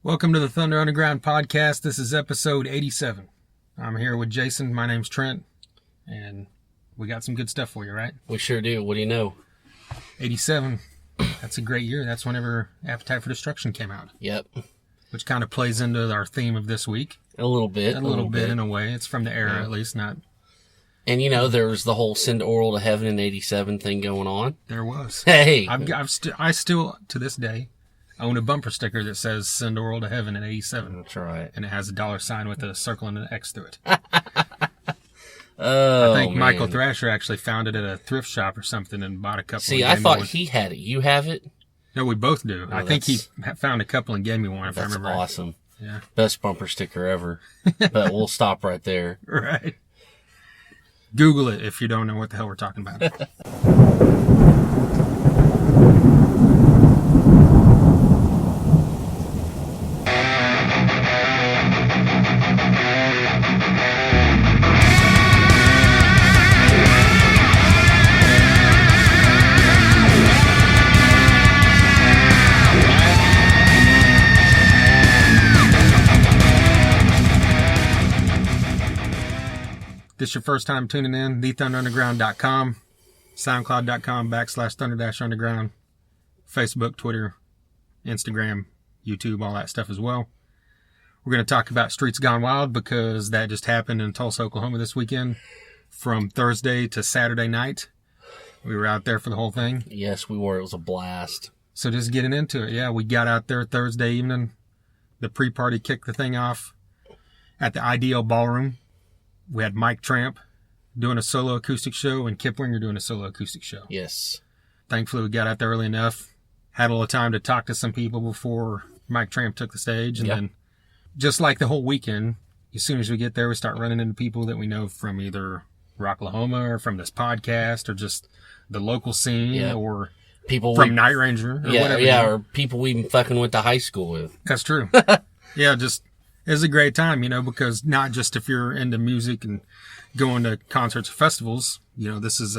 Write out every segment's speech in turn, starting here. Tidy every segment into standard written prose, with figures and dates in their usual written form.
Welcome to the Thunder Underground podcast. This is episode 87. I'm here with Jason. My name's Trent, and we got some good stuff for you, right? We sure do. What do you know? 87. That's a great year. That's whenever Appetite for Destruction came out. Yep. Which kind of plays into our theme of this week. A little bit. A little bit in a way. It's from the era, at least, not... And, there was the whole Send Oral to Heaven in 87 thing going on. There was. Hey! I still, to this day, own a bumper sticker that says Send Oral to Heaven in 87. That's right. And it has a $sign with a circle and an X through it. Oh, I think man. Michael Thrasher actually found it at a thrift shop or something and bought a couple. See, I thought he had it. You have it? No, we both do. Oh, I think he found a couple and gave me one, if I remember. That's awesome. Yeah. Best bumper sticker ever. But we'll stop right there. Right. Google it if you don't know what the hell we're talking about. This your first time tuning in, thethunderunderground.com, soundcloud.com/thunder-underground, Facebook, Twitter, Instagram, YouTube, all that stuff as well. We're going to talk about Streets Gone Wild because that just happened in Tulsa, Oklahoma this weekend from Thursday to Saturday night. We were out there for the whole thing. Yes, we were. It was a blast. So just getting into it. Yeah, we got out there Thursday evening. The pre-party kicked the thing off at the Ideal Ballroom. We had Tramp doing a solo acoustic show and Kip Winger doing a solo acoustic show. Yes. Thankfully, we got out there early enough. Had a little time to talk to some people before Tramp took the stage. And then, just like the whole weekend, as soon as we get there, we start running into people that we know from either Rocklahoma or from this podcast or just the local scene or people from Night Ranger or whatever. Yeah, or people we fucking went to high school with. That's true. Yeah, just... It's a great time, because not just if you're into music and going to concerts or festivals, this is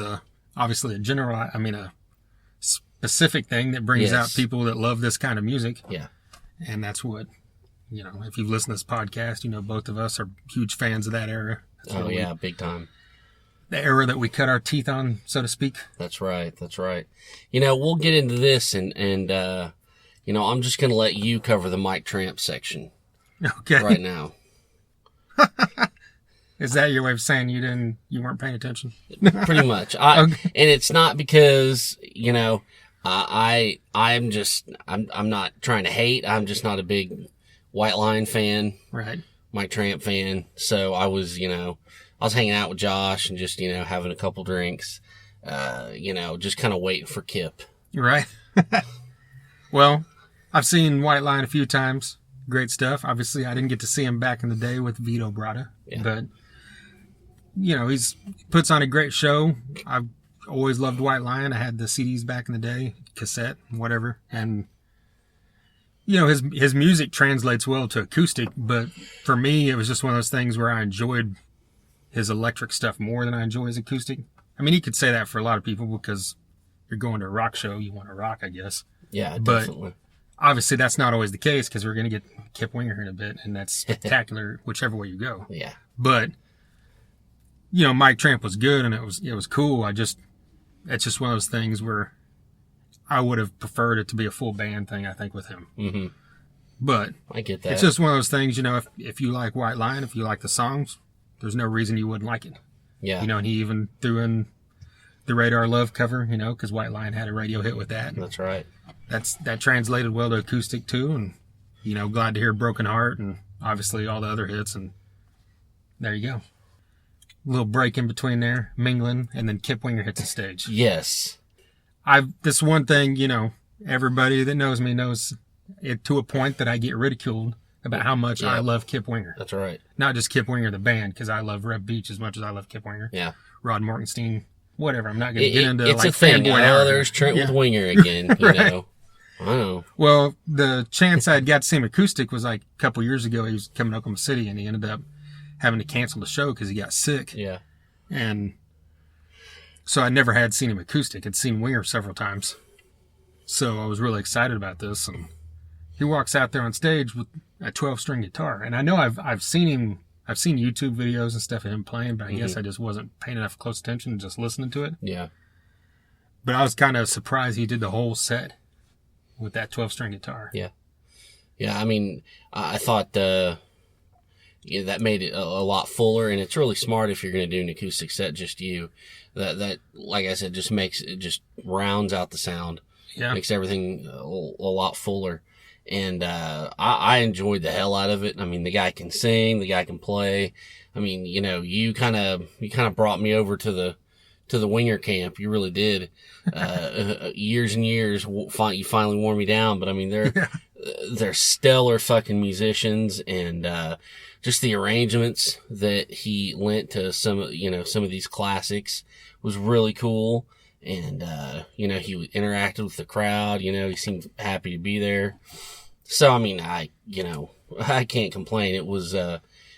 obviously a specific thing that brings out people that love this kind of music. Yeah. And that's what, if you've listened to this podcast, both of us are huge fans of that era. Big time. The era that we cut our teeth on, so to speak. That's right. We'll get into this and I'm just going to let you cover the Tramp section. Okay. Right now. Is that your way of saying you weren't paying attention? Pretty much. And it's not because, I'm not trying to hate. I'm just not a big White Lion fan. Right. Tramp fan. So I was hanging out with Josh and just, having a couple drinks, just kind of waiting for Kip. Right. Well, I've seen White Lion a few times. Great stuff. Obviously, I didn't get to see him back in the day with Vito Bratta, but he's puts on a great show. I've always loved White Lion. I had the CDs back in the day, cassette, whatever, and his music translates well to acoustic. But for me, it was just one of those things where I enjoyed his electric stuff more than I enjoy his acoustic. I mean, you could say that for a lot of people because you're going to a rock show, you want to rock, I guess. Yeah, definitely. Obviously, that's not always the case because we're going to get Kip Winger here in a bit, and that's spectacular whichever way you go. Yeah. But, Tramp was good, and it was cool. It's just one of those things where I would have preferred it to be a full band thing, I think, with him. Mm-hmm. But I get that. It's just one of those things, if you like White Lion, if you like the songs, there's no reason you wouldn't like it. Yeah. And he even threw in the Radar Love cover, because White Lion had a radio hit with that. That's right. That translated well to acoustic too, and glad to hear Broken Heart and obviously all the other hits, and there you go. A little break in between there, mingling, and then Kip Winger hits the stage. Yes. This one thing, everybody that knows me knows it to a point that I get ridiculed about how much I love Kip Winger. That's right. Not just Kip Winger the band, because I love Reb Beach as much as I love Kip Winger. Yeah. Rod Morgenstein, whatever. I'm not going to get into it's a thing. There's Trent with Winger again, right. I know. Well, the chance I got to see him acoustic was like a couple years ago. He was coming to Oklahoma City, and he ended up having to cancel the show because he got sick. Yeah. And so I never had seen him acoustic. I'd seen Winger several times. So I was really excited about this. And he walks out there on stage with a 12-string guitar. And I know I've seen YouTube videos and stuff of him playing, but I guess I just wasn't paying enough close attention, just listening to it. Yeah. But I was kind of surprised he did the whole set with that 12-string guitar. Yeah. Yeah, I mean, I thought that made it a lot fuller, and it's really smart if you're going to do an acoustic set, just you. That, like I said, just rounds out the sound. Yeah. Makes everything a lot fuller. And I enjoyed the hell out of it. I mean, the guy can sing, the guy can play. I mean, you kind of brought me over to the winger camp. You really did. Years and years, you finally wore me down. But I mean, they're stellar fucking musicians, and just the arrangements that he lent to some of these classics was really cool. And he interacted with the crowd. He seemed happy to be there. So I mean, I can't complain. It was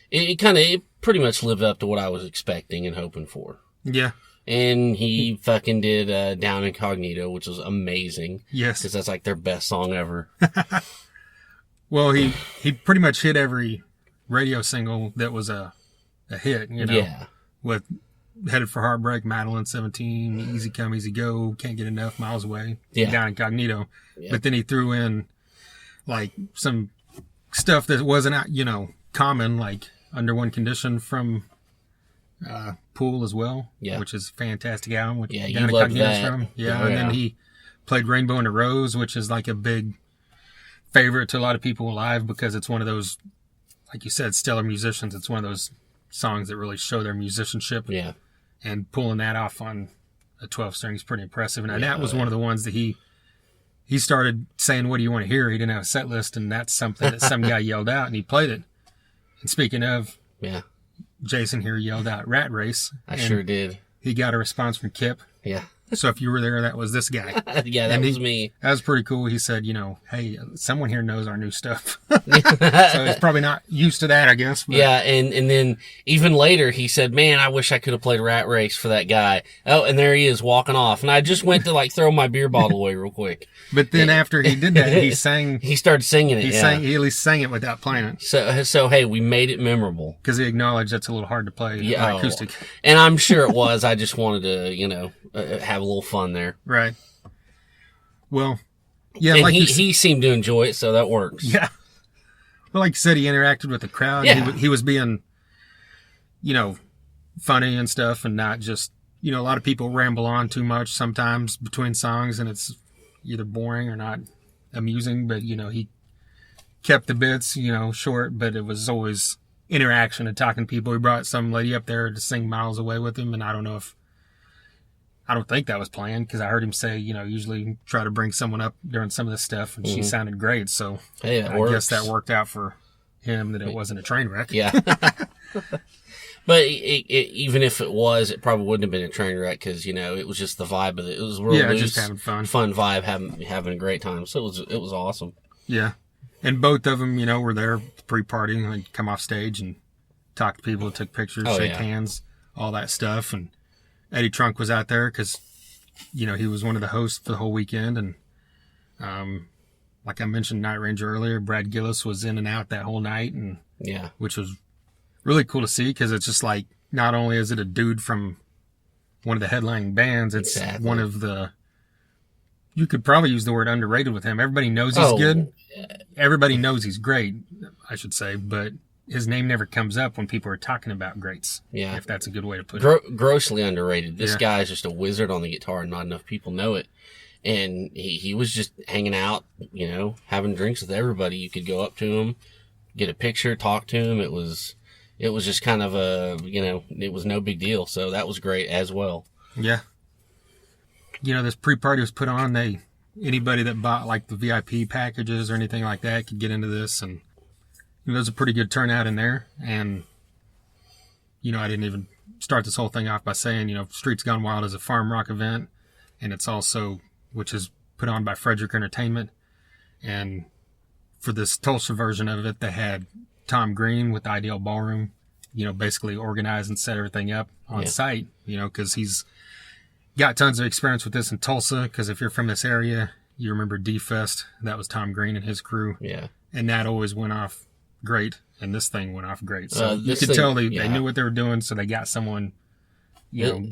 it pretty much lived up to what I was expecting and hoping for. Yeah. And he fucking did Down Incognito, which was amazing. Yes. Because that's like their best song ever. Well, he pretty much hit every radio single that was a hit, Yeah. With Headed for Heartbreak, Madeline 17, Easy Come, Easy Go, Can't Get Enough, Miles Away, Down Incognito. Yeah. But then he threw in, like, some stuff that wasn't, common, like Under One Condition from Pool as well, which is a fantastic album. Which Yeah, Down you love Incognito's that. from. Yeah, and then he played Rainbow and a Rose, which is like a big favorite to a lot of people live because it's one of those, like you said, stellar musicians. It's one of those songs that really show their musicianship. Yeah. And pulling that off on a 12-string is pretty impressive. And that was one of the ones that he started saying, "What do you want to hear?" He didn't have a set list, and that's something that some guy yelled out, and he played it. And speaking of, Jason here yelled out "Rat Race." I sure did. He got a response from Kip. Yeah. So if you were there, that was this guy. Yeah, that was me. That was pretty cool. He said, hey, someone here knows our new stuff. So he's probably not used to that, I guess. But. Yeah, and then even later he said, "Man, I wish I could have played Rat Race for that guy." Oh, and there he is walking off. And I just went to throw my beer bottle away real quick. But then after he did that, he sang. He started singing it. He at least sang it without playing it. So hey, we made it memorable. Because he acknowledged that's a little hard to play acoustic. And I'm sure it was. I just wanted to, have a little fun there. Right. Well, yeah. And he seemed to enjoy it, so that works. Yeah. Well, like you said, he interacted with the crowd. Yeah. He was being, funny and stuff, and not just, a lot of people ramble on too much sometimes between songs, and it's either boring or not amusing. But he kept the bits, short, but it was always interaction and talking to people. He brought some lady up there to sing Miles Away with him, and I don't think that was planned because I heard him say, usually try to bring someone up during some of this stuff, and she sounded great. So hey, I guess that worked out for him that it wasn't a train wreck. Yeah. But even if it was, it probably wouldn't have been a train wreck because, it was just the vibe of it. It was real loose, just having fun vibe, having a great time. So it was awesome. Yeah. And both of them, were there pre-partying, like come off stage and talk to people, took pictures, shake hands, all that stuff. And Eddie Trunk was out there because, he was one of the hosts for the whole weekend. And like I mentioned Night Ranger earlier, Brad Gillis was in and out that whole night, and which was really cool to see because it's just like not only is it a dude from one of the headlining bands, it's one of the. You could probably use the word underrated with him. Everybody knows he's good. Everybody knows he's great, I should say, but his name never comes up when people are talking about greats. Yeah. If that's a good way to put it. Grossly underrated. This guy is just a wizard on the guitar and not enough people know it. And he was just hanging out, having drinks with everybody. You could go up to him, get a picture, talk to him. It was just kind of it was no big deal. So that was great as well. Yeah. This pre-party was put on. Anybody that bought like the VIP packages or anything like that could get into this, and there's a pretty good turnout in there. And I didn't even start this whole thing off by saying Streets Gone Wild is a farm rock event, and it's also which is put on by Frederick Entertainment. And for this Tulsa version of it, they had Tom Green with Ideal Ballroom, basically organize and set everything up on site, because he's got tons of experience with this in Tulsa, because if you're from this area, You remember D-Fest? That was Tom Green and his crew. Yeah. And that always went off great, and this thing went off great. So you could thing, tell they knew what they were doing, so they got someone,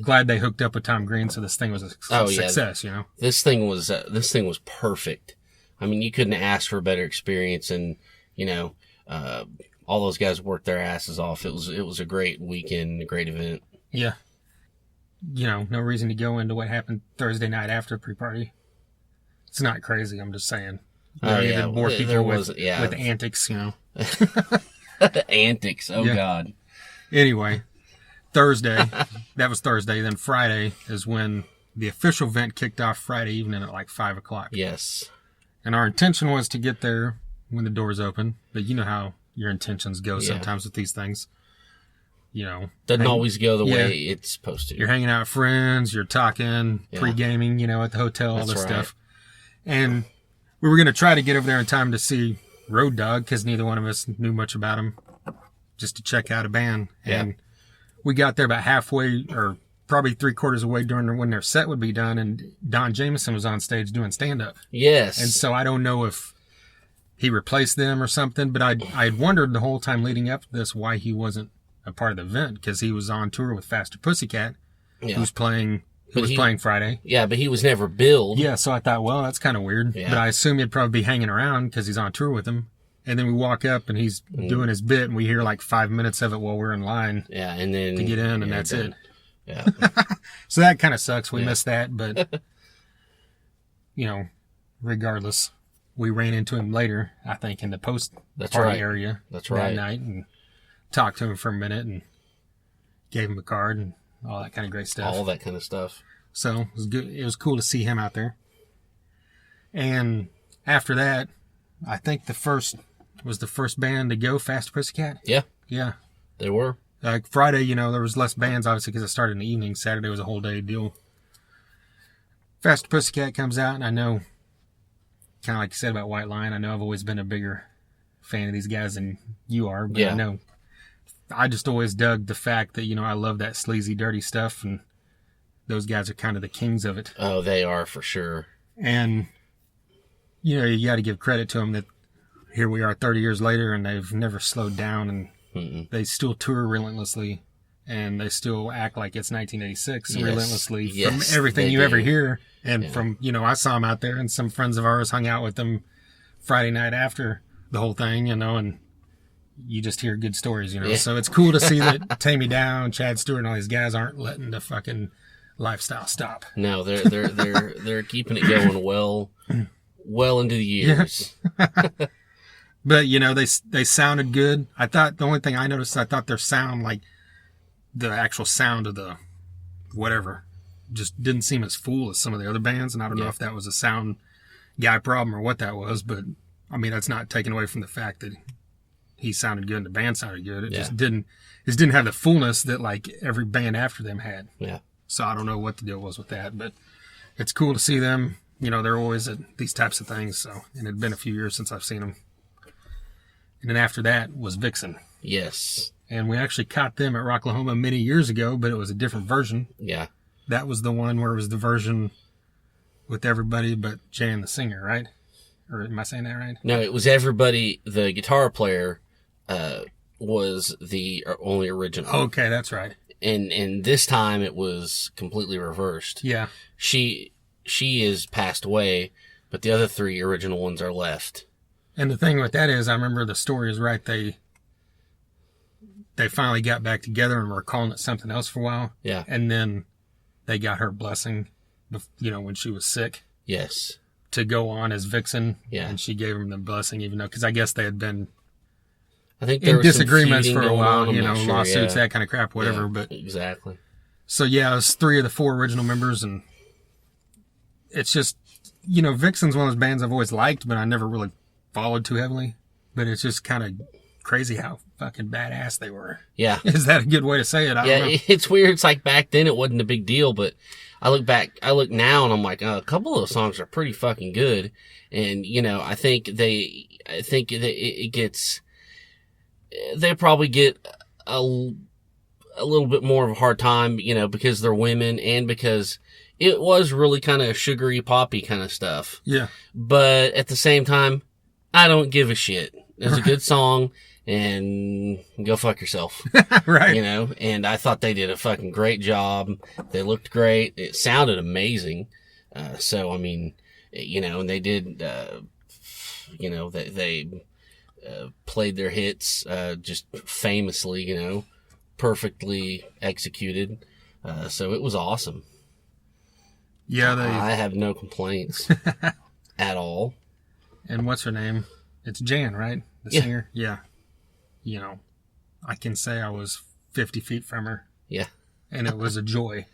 glad they hooked up with Tom Green, so this thing was a success, This thing was perfect. I mean, you couldn't ask for a better experience, and, all those guys worked their asses off. It was a great weekend, a great event. Yeah. No reason to go into what happened Thursday night after pre-party. It's not crazy, I'm just saying. Even more people with antics, Antics, God. Anyway, Thursday, that was Thursday. Then Friday is when the official event kicked off Friday evening at like 5 o'clock. Yes. And our intention was to get there when the doors open, but you know how your intentions go sometimes with these things. Doesn't always go the way it's supposed to. You're hanging out with friends, you're talking, pre-gaming, at the hotel, all this stuff. And we were going to try to get over there in time to see Road Dogg, because neither one of us knew much about him, just to check out a band. And we got there about halfway, or probably 3/4 away when their set would be done, and Don Jameson was on stage doing stand-up. Yes. And so I don't know if he replaced them or something, but I had wondered the whole time leading up to this why he wasn't a part of the event, because he was on tour with Faster Pussycat, who was playing Friday. Yeah, but he was never billed. Yeah, so I thought, well, that's kind of weird. Yeah. But I assume he'd probably be hanging around because he's on tour with him. And then we walk up and he's doing his bit, and we hear like 5 minutes of it while we're in line. Yeah, and then to get in, and that's it. Yeah. So that kind of sucks. We missed that, but regardless, we ran into him later, I think, in the post-party area that night, and talked to him for a minute and gave him a card and all that kind of great stuff. All that kind of stuff. So it was good. It was cool to see him out there. And after that, I think the first band to go, Faster Pussycat. Yeah. Yeah. They were. Like Friday, there was less bands, obviously, because it started in the evening. Saturday was a whole day deal. Faster Pussycat comes out, and I know, kind of like you said about White Lion, I know I've always been a bigger fan of these guys than you are, but I know I just always dug the fact that, I love that sleazy, dirty stuff, and those guys are kind of the kings of it. Oh, they are for sure. And, you got to give credit to them that here we are 30 years later, and they've never slowed down, and they still tour relentlessly, and they still act like it's 1986 relentlessly from everything you ever hear. And from, I saw them out there, and some friends of ours hung out with them Friday night after the whole thing, and you just hear good stories, So it's cool to see that Tammy Down, Chad Stewart, and all these guys aren't letting the fucking lifestyle stop. No, they're keeping it going well into the years. Yeah. But they sounded good. I thought the only thing I noticed, I thought their sound, like the actual sound of the whatever, just didn't seem as full as some of the other bands. And I don't know if that was a sound guy problem or what that was, but I mean, that's not taken away from the fact that he sounded good and the band sounded good. It just didn't have the fullness that like every band after them had. Yeah. So I don't know what the deal was with that, but it's cool to see them. They're always at these types of things. So, and it'd been a few years since I've seen them. And then after that was Vixen. Yes. And we actually caught them at Rocklahoma many years ago, but it was a different version. Yeah. That was the one where it was the version with everybody but Jay and the singer, right? Or am I saying that right? No, it was everybody. The guitar player was the only original. Okay, that's right. And this time it was completely reversed. Yeah. She is passed away, but the other three original ones are left. And the thing with that is, I remember the story is right. They finally got back together and were calling it something else for a while. Yeah. And then they got her blessing, when she was sick. Yes. To go on as Vixen. Yeah. And she gave him the blessing, even though, because I guess they had been in disagreements for a while, sure, lawsuits, that kind of crap, whatever. But exactly. So yeah, it was 3 of the 4 original members, and it's just, Vixen's one of those bands I've always liked, but I never really followed too heavily. But it's just kind of crazy how fucking badass they were. Yeah. Is that a good way to say it? I don't know. It's weird. It's like back then it wasn't a big deal, but I look now and I'm like, a couple of those songs are pretty fucking good. And, I think they probably get a little bit more of a hard time, because they're women and because it was really kind of sugary poppy kind of stuff. Yeah. But at the same time, I don't give a shit. It's a good song, and go fuck yourself. Right. You know, and I thought they did a fucking great job. They looked great. It sounded amazing. So, I mean, you know, and they did, you know, they played their hits, just famously, you know, perfectly executed. So it was awesome. Yeah, I have no complaints at all. And what's her name? It's Jan, right? The singer? Yeah. You know, I can say I was 50 feet from her. Yeah. And it was a joy.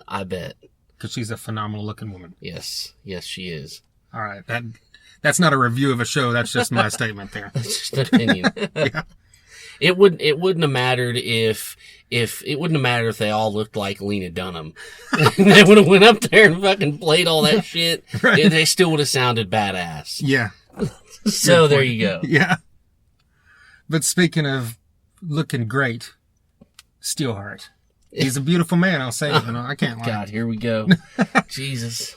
I bet. Because she's a phenomenal looking woman. Yes. Yes, she is. All right. That's not a review of a show. That's just my statement there. That's just an opinion. Yeah. It wouldn't have mattered if they all looked like Lena Dunham. They would have went up there and fucking played all that shit. Right. They still would have sounded badass. Yeah. So there you go. Yeah. But speaking of looking great, Steelheart. He's a beautiful man, I'll say. You know, I can't lie. God, here we go. Jesus.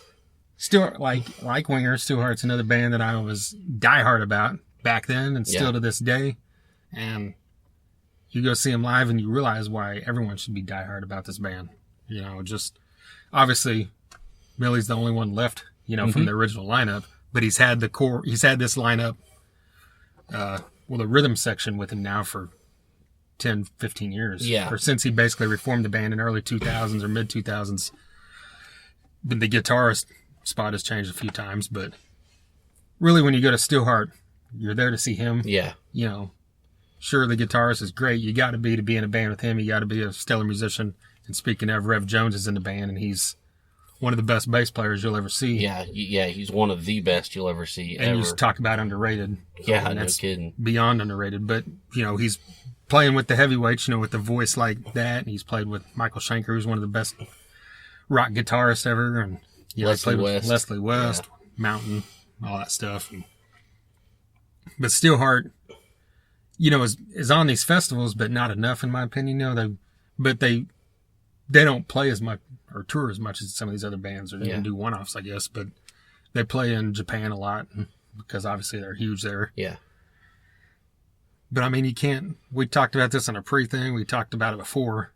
Still, like Winger, Steelheart's another band that I was diehard about back then and still to this day. And you go see him live and you realize why everyone should be diehard about this band. You know, just obviously Millie's the only one left, you know, from the original lineup, but he's had this lineup, the rhythm section with him now for 10, 15 years. Yeah. Or since he basically reformed the band in early 2000s or mid 2000s. But the guitarist spot has changed a few times, but really when you go to Steelheart, you're there to see him. Yeah. You know, sure, the guitarist is great. You got to be in a band with him. You got to be a stellar musician. And speaking of, Rev Jones is in the band, and he's one of the best bass players you'll ever see. Yeah, he's one of the best you'll ever see. And you just talk about underrated. Yeah, no kidding. Beyond underrated. But, you know, he's playing with the heavyweights, you know, with the voice like that. And he's played with Michael Schenker, who's one of the best rock guitarists ever. And, you know, Leslie played West. with Leslie West, Mountain, all that stuff. But Steelheart, you know, is on these festivals, but not enough, in my opinion. You know, they don't play as much or tour as much as some of these other bands, or even do one-offs, I guess. But they play in Japan a lot because obviously they're huge there. Yeah. But I mean, you can't. We talked about this on a pre-thing. We talked about it before.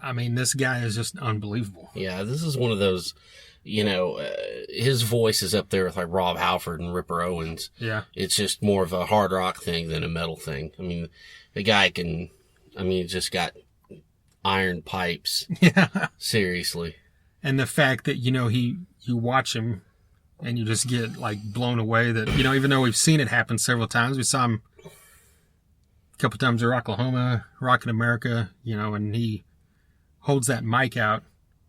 I mean, this guy is just unbelievable. Yeah, this is one of those. You know, his voice is up there with like Rob Halford and Ripper Owens. Yeah. It's just more of a hard rock thing than a metal thing. I mean, the guy he's just got iron pipes. Yeah. Seriously. And the fact that, you know, you watch him and you just get like blown away that, you know, even though we've seen it happen several times, we saw him a couple times at Rocklahoma, Rockin' America, you know, and he holds that mic out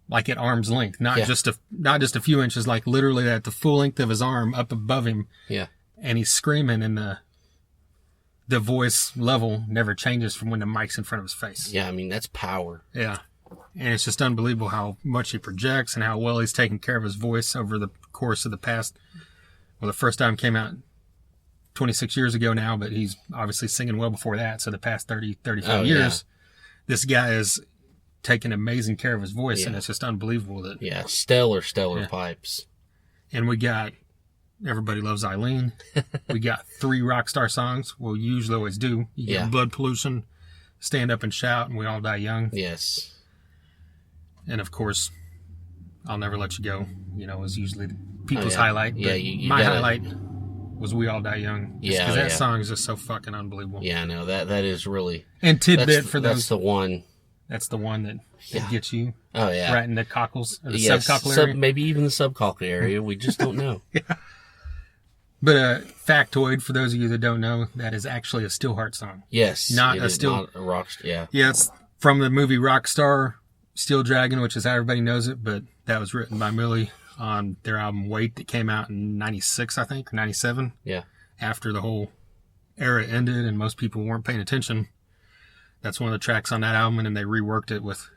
like at arm's length, not just a few inches, like literally at the full length of his arm up above him. Yeah. And he's screaming, and the voice level never changes from when the mic's in front of his face. Yeah, I mean, that's power. Yeah. And it's just unbelievable how much he projects and how well he's taken care of his voice over the course of the past. Well, the first time came out 26 years ago now, but he's obviously singing well before that. So the past 30, 35 years, this guy is taking amazing care of his voice, and it's just unbelievable that. Yeah, stellar pipes. And we got Everybody Loves Eileen. We got 3 rock star songs. Well, you usually always do. You get Blood Pollution, Stand Up and Shout, and We All Die Young. Yes. And of course, I'll Never Let You Go, you know, is usually people's highlight. Yeah, my highlight was We All Die Young. Because that song is just so fucking unbelievable. Yeah, no, that is really. And tidbit for those. That's the one. That's the one that gets you. Oh, yeah. Right in the cockles, or the subcockle area. Maybe even the subcockle area. We just don't know. Yeah. But a factoid for those of you that don't know, that is actually a Steelheart song. Yes. Not a rock. Yeah. Yeah, it's from the movie Rockstar, Steel Dragon, which is how everybody knows it, but that was written by Millie on their album Wait that came out in 96, I think, or 97. Yeah. After the whole era ended and most people weren't paying attention. That's one of the tracks on that album, and then they reworked it with,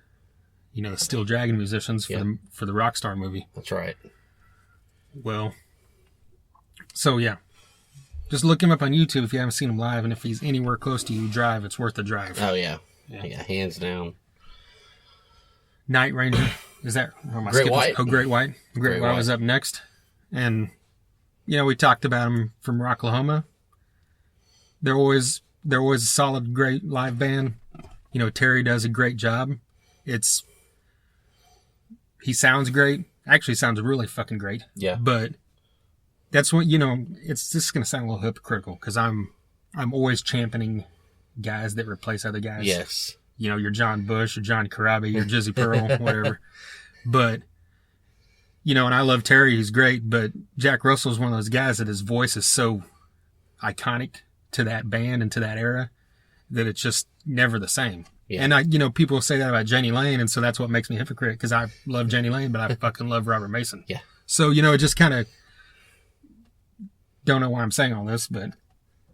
you know, the Steel Dragon musicians for the Rockstar movie. That's right. Well, so yeah. Just look him up on YouTube if you haven't seen him live, and if he's anywhere close to you, drive. It's worth the drive. Oh, yeah. Yeah, hands down. Night Ranger Is that Great White? Great White. Great White was up next, and we talked about him from Rocklahoma. They're always a solid, great live band. Terry does a great job. He sounds great. Actually, sounds really fucking great. Yeah. But that's what it's just gonna sound a little hypocritical because I'm always championing guys that replace other guys. Yes. Your John Bush, your John Karabi, your Jizzy Pearl, whatever. But, and I love Terry, he's great, but Jack Russell's one of those guys that his voice is so iconic to that band and to that era that it's just never the same. Yeah. And people say that about Jenny Lane, and so that's what makes me a hypocrite, because I love Jenny Lane, but I fucking love Robert Mason. Yeah. So, it just kind of, don't know why I'm saying all this, but,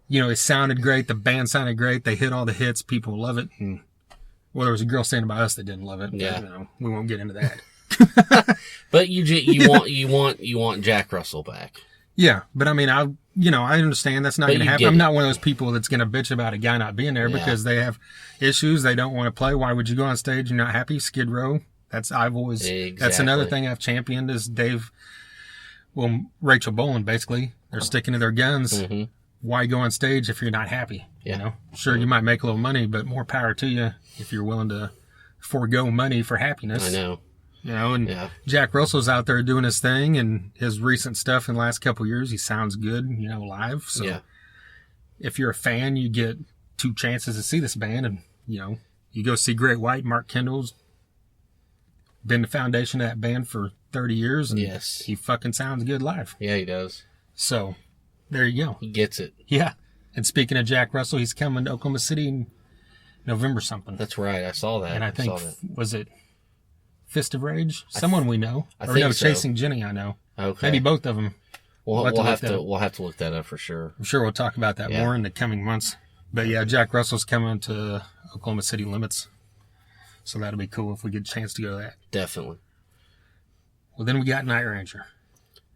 it sounded great, the band sounded great, they hit all the hits, people love it, and well, there was a girl saying about us that didn't love it. Yeah. But, we won't get into that. But you want Jack Russell back. Yeah, but I mean, I understand that's not going to happen. I'm not one of those people that's going to bitch about a guy not being there because they have issues. They don't want to play. Why would you go on stage? You're not happy. Skid Row. That's another thing I've championed is Rachel Bolan basically. They're sticking to their guns. Mm-hmm. Why go on stage if you're not happy? Yeah. Sure, you might make a little money, but more power to you if you're willing to forego money for happiness. I know. And Jack Russell's out there doing his thing, and his recent stuff in the last couple of years, he sounds good, live. So if you're a fan, you get 2 chances to see this band, and, you go see Great White. Mark Kendall's been the foundation of that band for 30 years, and he fucking sounds good live. Yeah, he does. So there you go. He gets it. Yeah. And speaking of Jack Russell, he's coming to Oklahoma City in November something. That's right. I saw that. And I think, was it Fist of Rage? Someone we know. Chasing Jenny, I know. Okay. Maybe both of them. We'll have to look that up for sure. I'm sure we'll talk about that more in the coming months. But yeah, Jack Russell's coming to Oklahoma City limits. So that'll be cool if we get a chance to go to that. Definitely. Well, then we got Night Ranger.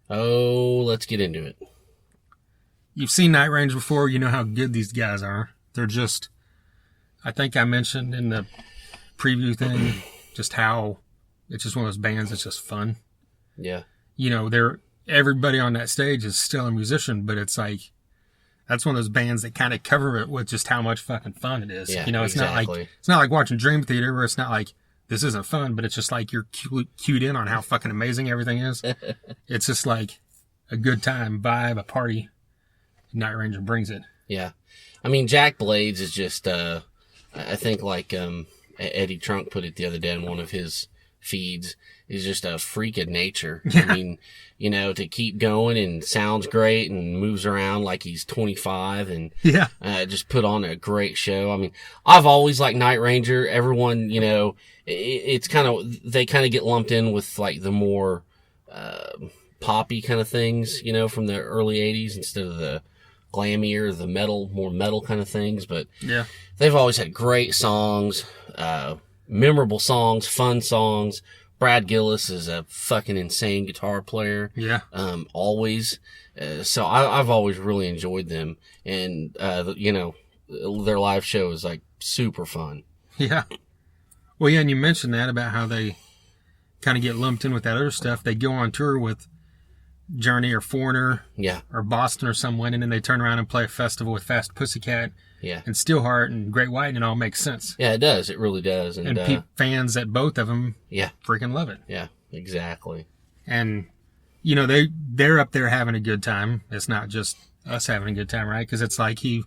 Oh, let's get into it. You've seen Night Ranger before. You know how good these guys are. They're just, I think I mentioned in the preview thing, just how it's just one of those bands that's just fun. Yeah. Everybody on that stage is still a musician, but it's like, that's one of those bands that kind of cover it with just how much fucking fun it is. Yeah, it's not like watching Dream Theater where it's not like, this isn't fun, but it's just like you're cued in on how fucking amazing everything is. It's just like a good time, vibe, a party. Night Ranger brings it. Yeah. I mean, Jack Blades is just, I think like Eddie Trunk put it the other day in one of his feeds, is just a freak of nature. Yeah. I mean, to keep going and sounds great and moves around like he's 25 and just put on a great show. I mean, I've always liked Night Ranger. Everyone, it's kind of, they kind of get lumped in with like the more poppy kind of things, from the early 80s instead of the glammier, the more metal kind of things. But they've always had great songs, memorable songs, fun songs. Brad Gillis is a fucking insane guitar player. Yeah. Always. So I've always really enjoyed them. And, their live show is like super fun. Yeah. Well, yeah, and you mentioned that about how they kind of get lumped in with that other stuff. They go on tour with Journey or Foreigner or Boston or someone, and then they turn around and play a festival with Fast Pussycat and Steelheart and Great White, and it all makes sense. Yeah, it does. It really does. And fans at both of them freaking love it. Yeah, exactly. And, they're up there having a good time. It's not just us having a good time, right? Because it's like he,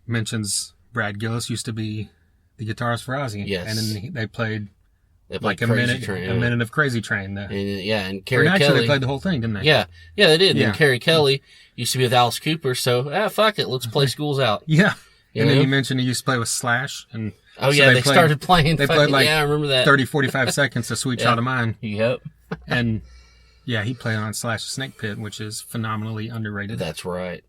mentions Brad Gillis used to be the guitarist for Ozzy. Yes. And then they played like a Crazy minute, Train, a minute of Crazy Train. And Carrie Kelly. Actually, they played the whole thing, didn't they? Yeah, they did. Yeah. And Carrie Kelly used to be with Alice Cooper, so fuck it, let's play Schools Out. Yeah. And then you mentioned he used to play with Slash. And they started playing. They played like I remember that. 30, 45 seconds of Sweet Child of Mine. Yep. And he played on Slash's Snake Pit, which is phenomenally underrated. That's right.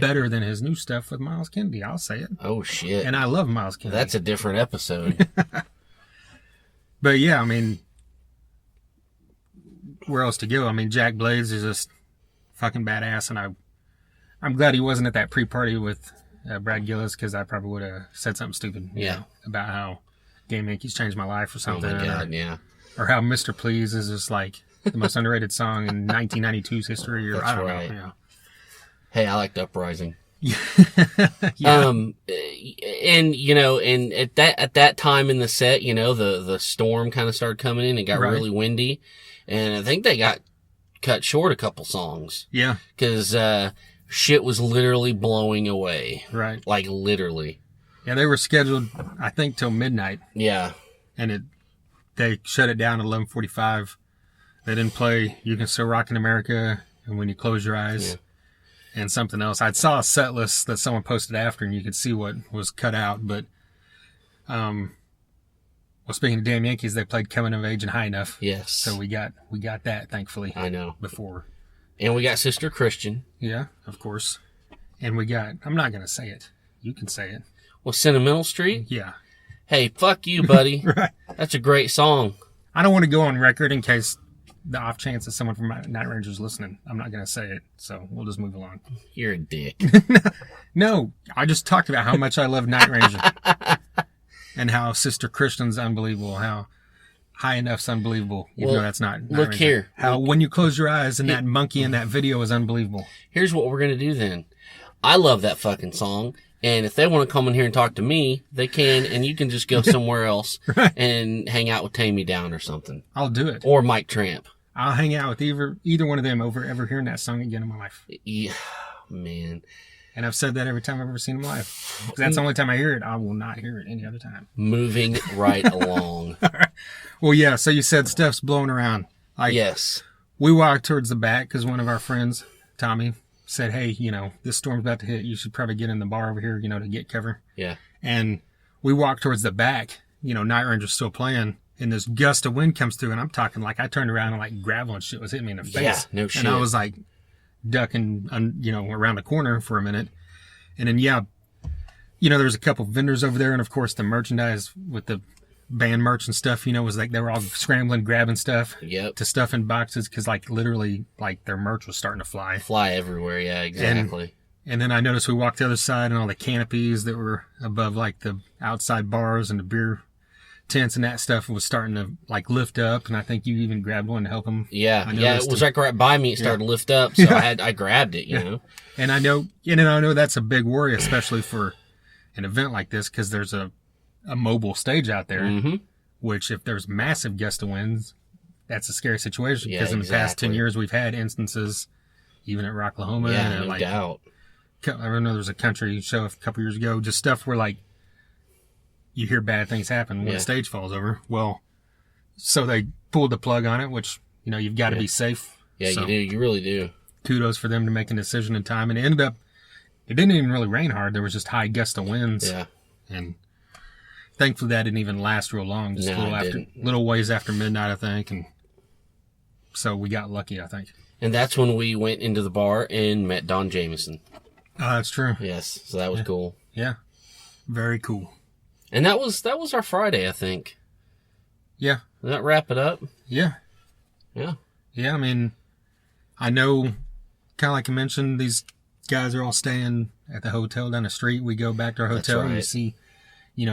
Better than his new stuff with Miles Kennedy, I'll say it. Oh, shit. And I love Miles Kennedy. That's a different episode. But yeah, I mean, where else to go? I mean, Jack Blades is just fucking badass, and I'm glad he wasn't at that pre-party with Brad Gillis, because I probably would have said something stupid. About how Game Yankees changed my life or something. Oh my God, yeah. or how Mr. Please is just like the most underrated song in 1992's history, or That's I don't right. know. Yeah. Hey, I liked Uprising. Yeah. And and at that time in the set, the storm kind of started coming in and got really windy, and I think they got cut short a couple songs. Yeah. Because shit was literally blowing away. Right. Like literally. Yeah, they were scheduled, I think, till midnight. Yeah. And they shut it down at 11:45. They didn't play You Can Still Rock in America and When You Close Your Eyes and something else. I saw a set list that someone posted after, and you could see what was cut out. But, speaking of damn Yankees, they played Coming of Age and High Enough. Yes. So we got that, thankfully. I know. Before. And we got Sister Christian. Yeah, of course. And we got, I'm not going to say it. You can say it. Well, Sentimental Street? Yeah. Hey, fuck you, buddy. Right. That's a great song. I don't want to go on record in case the off chance that someone from Night Ranger's listening. I'm not going to say it, so we'll just move along. You're a dick. No, I just talked about how much I love Night Ranger. And how Sister Christian's unbelievable, how High Enough's unbelievable, even though that's not Night look Ranger. here. How When You Close Your Eyes and that monkey in that video is unbelievable. Here's what we're going to do then. I love that fucking song. And if they want to come in here and talk to me, they can, and you can just go somewhere else and hang out with Tammy Down or something. I'll do it. Or Mike Tramp. I'll hang out with either one of them over ever hearing that song again in my life. Yeah, man. And I've said that every time I've ever seen them live. Because that's the only time I hear it. I will not hear it any other time. Moving right along. Well, yeah, so you said stuff's blowing around. Like, yes. We walked towards the back because one of our friends, Tommy, said, hey, this storm's about to hit. You should probably get in the bar over here, to get cover. Yeah. And we walked towards the back. Night Ranger's still playing. And this gust of wind comes through. And I'm talking like I turned around and like gravel and shit was hitting me in the face. Yeah, no shit. And I was like ducking, around the corner for a minute. And then, there was a couple vendors over there. And of course, the merchandise with the band merch and stuff, was like they were all scrambling, grabbing stuff to stuff in boxes because like literally like their merch was starting to fly. Fly everywhere, yeah, exactly. And then I noticed we walked the other side and all the canopies that were above like the outside bars and the beer tents and that stuff was starting to like lift up. And I think you even grabbed one to help them. Yeah, it was like right by me. It started to lift up, so I grabbed it, you know. And I know that's a big worry, especially for an event like this because there's a mobile stage out there, which if there's massive gust of winds, that's a scary situation because in the past 10 years we've had instances, even at Rocklahoma. Yeah, no doubt. I remember there was a country show a couple years ago, just stuff where like you hear bad things happen when the stage falls over. Well, so they pulled the plug on it, which, you've got to be safe. Yeah, so, you do. You really do. Kudos for them to make a decision in time. And it didn't even really rain hard. There was just high gust of winds. Yeah. And thankfully that didn't even last real long. Just little ways after midnight, I think. And so we got lucky, I think. And that's when we went into the bar and met Don Jameson. Oh, that's true. Yes. So that was cool. Yeah. Very cool. And that was our Friday, I think. Yeah. Did that wrap it up? Yeah. Yeah. Yeah, I mean, I know, kind of like you mentioned, these guys are all staying at the hotel down the street. We go back to our hotel and you see,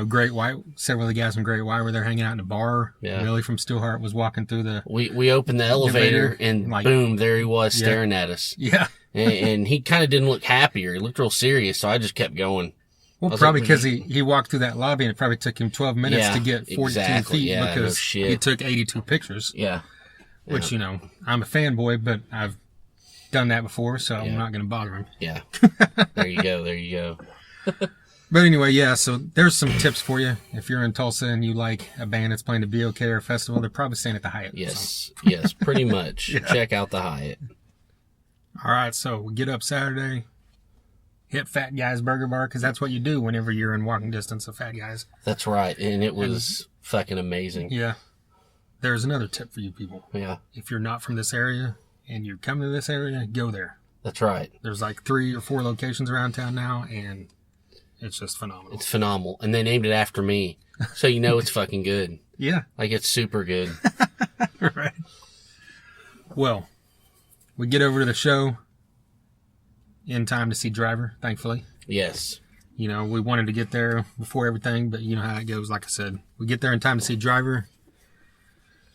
Great White. Several of the guys from Great White were there hanging out in the bar. Yeah. Billy from Steelheart was walking through the... We opened the elevator and like, boom, there he was staring at us. Yeah. and he kind of didn't look happy or he looked real serious, so I just kept going. Well, probably because he walked through that lobby and it probably took him 12 minutes to get 42 feet because he took 82 pictures. Yeah. Which, I'm a fanboy, but I've done that before, so I'm not going to bother him. Yeah. There you go. But anyway, so there's some tips for you. If you're in Tulsa and you like a band that's playing the BOK or a festival, they're probably staying at the Hyatt. Yes, yes, pretty much. Check out the Hyatt. All right, so we get up Saturday, hit Fat Guy's Burger Bar, because that's what you do whenever you're in walking distance of Fat Guy's. That's right, and it was fucking amazing. Yeah. There's another tip for you people. Yeah. If you're not from this area and you're coming to this area, go there. That's right. There's like 3 or 4 locations around town now, and it's just phenomenal. It's phenomenal. And they named it after me. So it's fucking good. Yeah. Like it's super good. Right. Well, we get over to the show in time to see Driver, thankfully. Yes. We wanted to get there before everything, but you know how it goes, like I said. We get there in time to see Driver.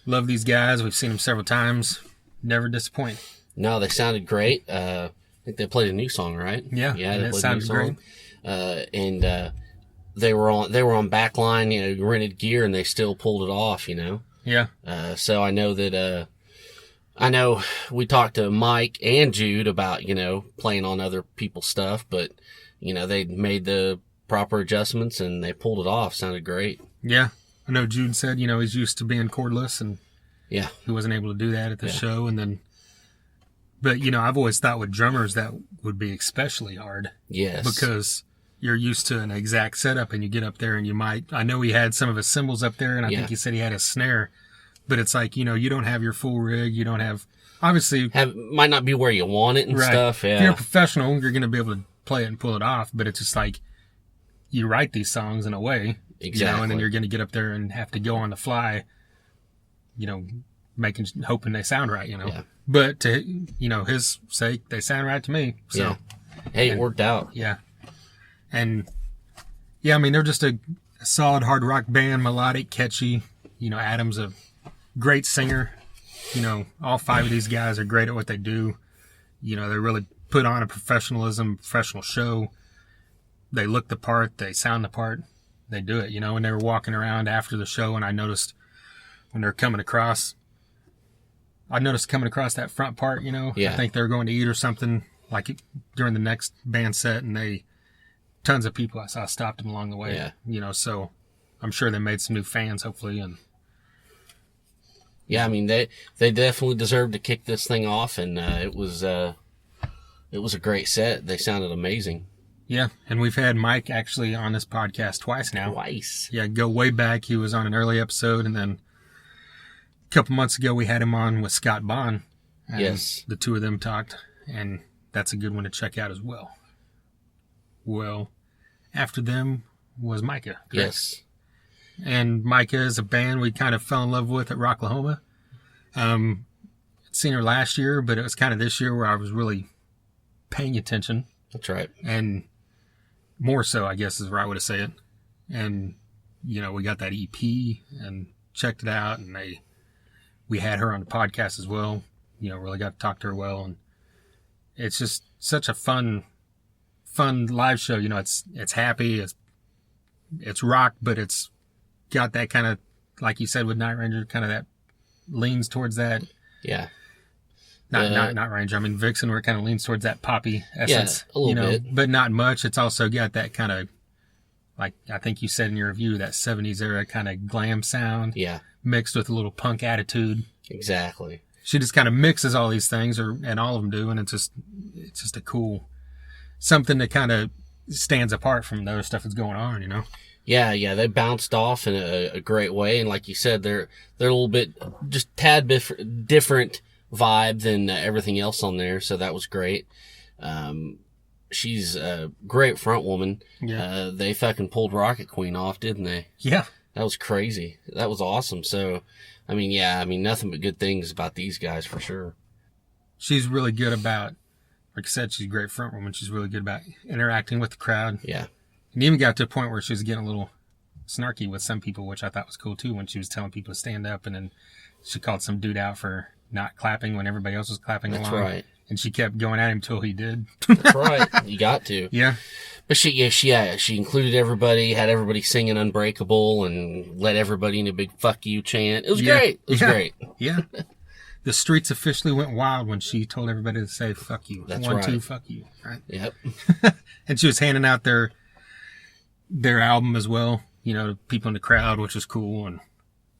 Love these guys. We've seen them several times. Never disappoint. No, they sounded great. I think they played a new song, right? Yeah, yeah, and they it played sounded great. And they were on backline, rented gear, and they still pulled it off, Yeah. So I know that. I know we talked to Mike and Jude about playing on other people's stuff, but they made the proper adjustments and they pulled it off. Sounded great. Yeah, I know Jude said he's used to being cordless and yeah, he wasn't able to do that at the show, and then. But, I've always thought with drummers that would be especially hard. Yes. Because you're used to an exact setup and you get up there and I know he had some of his cymbals up there and I think he said he had a snare. But it's like, you don't have your full rig. You don't have, obviously. Might not be where you want it and stuff. Yeah. If you're a professional, you're going to be able to play it and pull it off. But it's just like, you write these songs in a way. Exactly. And then you're going to get up there and have to go on the fly, hoping they sound right, Yeah. But to, his sake, they sound right to me. So, yeah. Hey, it worked out. Yeah. And, yeah, I mean, they're just a solid hard rock band, melodic, catchy. Adam's a great singer. All 5 of these guys are great at what they do. They really put on a professional show. They look the part. They sound the part. They do it, and they were walking around after the show, and I noticed when they're coming across that front part, Yeah. I think they were going to eat or something like during the next band set, and tons of people I saw stopped them along the way. Yeah. So I'm sure they made some new fans, hopefully. And yeah, I mean, they definitely deserved to kick this thing off, and it was a great set. They sounded amazing. Yeah, and we've had Mike actually on this podcast twice now. Twice. Yeah, go way back. He was on an early episode, and then a couple months ago we had him on with Scott Bond. And yes. The two of them talked, and that's a good one to check out as well. Well, after them was Micah. Correct? Yes. And Micah is a band we kind of fell in love with at Rocklahoma. I'd seen her last year, but it was kind of this year where I was really paying attention. That's right. And more so, I guess, is the right way to say it. And, we got that EP and checked it out, and we had her on the podcast as well. Really got to talk to her well. And it's just such a fun live show. It's happy, it's rock, but it's got that kind of, like you said with Night Ranger, kind of that leans towards that. Yeah. Not Ranger. I mean, Vixen, where it kind of leans towards that poppy essence. Yeah, a little bit. But not much. It's also got that kind of, like I think you said in your review, that 70s era kind of glam sound. Yeah. Mixed with a little punk attitude. Exactly. She just kind of mixes all these things, and all of them do, and it's just a cool, something that kind of stands apart from the other stuff that's going on, Yeah, they bounced off in a great way, and like you said, they're a little bit, just tad different vibe than everything else on there, so that was great. She's a great front woman. Yeah. They fucking pulled Rocket Queen off, didn't they? Yeah. That was crazy. That was awesome. So, nothing but good things about these guys for sure. She's really good about, like I said, she's a great front woman. She's really good about interacting with the crowd. Yeah. And even got to a point where she was getting a little snarky with some people, which I thought was cool too, when she was telling people to stand up, and then she called some dude out for not clapping when everybody else was clapping along. That's right. And she kept going at him until he did. That's right. You got to. Yeah. But she included everybody, had everybody singing Unbreakable, and let everybody in a big fuck you chant. It was great. It was great. Yeah. The streets officially went wild when she told everybody to say fuck you. That's 1, right. 2, fuck you. Right. Yep. And she was handing out their album as well, to people in the crowd, which was cool. And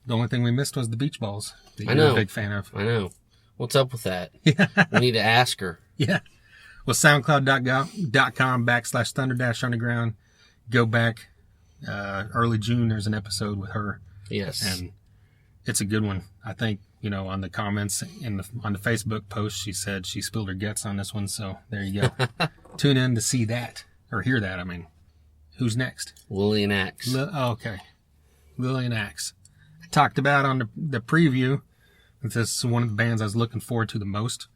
the only thing we missed was the beach balls that you're a big fan of. I know. What's up with that? Yeah. We need to ask her. Yeah. Well, SoundCloud.com/Thunder-Underground. Go back early June. There's an episode with her. Yes. And it's a good one. I think, on the comments on the Facebook post, she said she spilled her guts on this one. So there you go. Tune in to see that, or hear that. I mean, who's next? Lillian Axe. Okay. Lillian Axe. I talked about on the preview. This is one of the bands I was looking forward to the most.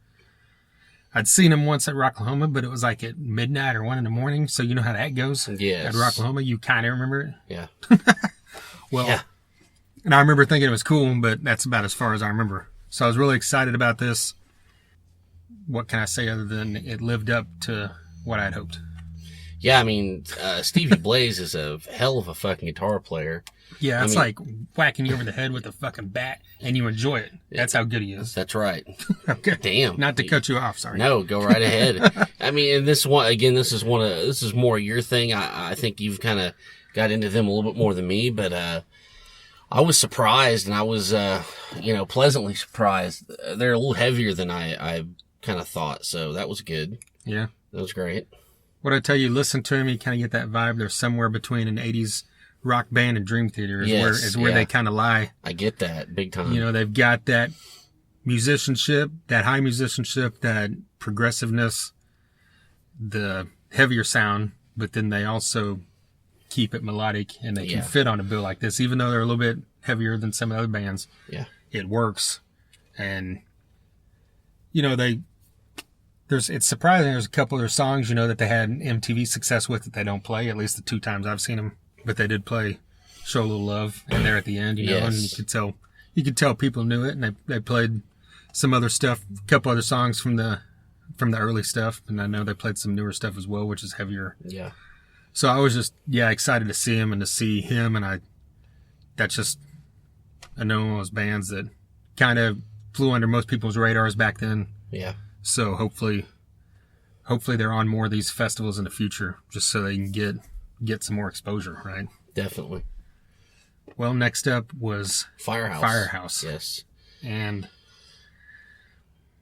I'd seen them once at Rocklahoma, but it was like at midnight or 1 a.m. So you know how that goes. Yes. At Rocklahoma, you kind of remember it. Yeah. Well, yeah. And I remember thinking it was cool, but that's about as far as I remember. So I was really excited about this. What can I say other than it lived up to what I had hoped? Yeah, I mean, Stevie Blaze is a hell of a fucking guitar player. Yeah, it's like whacking you over the head with a fucking bat, and you enjoy it. That's how good he is. That's right. Okay. Damn. Not to cut you off, sorry. No, go right ahead. I mean, and this one, again, this is more your thing. I think you've kind of got into them a little bit more than me, but, I was surprised, and I was, pleasantly surprised. They're a little heavier than I kind of thought, so that was good. Yeah. That was great. What I tell you, listen to them, you kind of get that vibe. They're somewhere between an 80s rock band and Dream Theater is where they kind of lie. I get that big time. You know, they've got that musicianship, that high musicianship, that progressiveness, the heavier sound, but then they also keep it melodic, and they can fit on a bill like this, even though they're a little bit heavier than some other bands. Yeah. It works. And, it's surprising. There's a couple of their songs, that they had MTV success with that they don't play, at least the 2 times I've seen them. But they did play Show a Little Love, and they're at the end, and you could tell people knew it, and they played some other stuff, a couple other songs from the early stuff, and I know they played some newer stuff as well, which is heavier. Yeah. So I was just, excited to see him and to see him, and that's just one of those bands that kind of flew under most people's radars back then. Yeah. So hopefully they're on more of these festivals in the future, just so they can get some more exposure, right? Definitely. Well, next up was Firehouse. Yes. And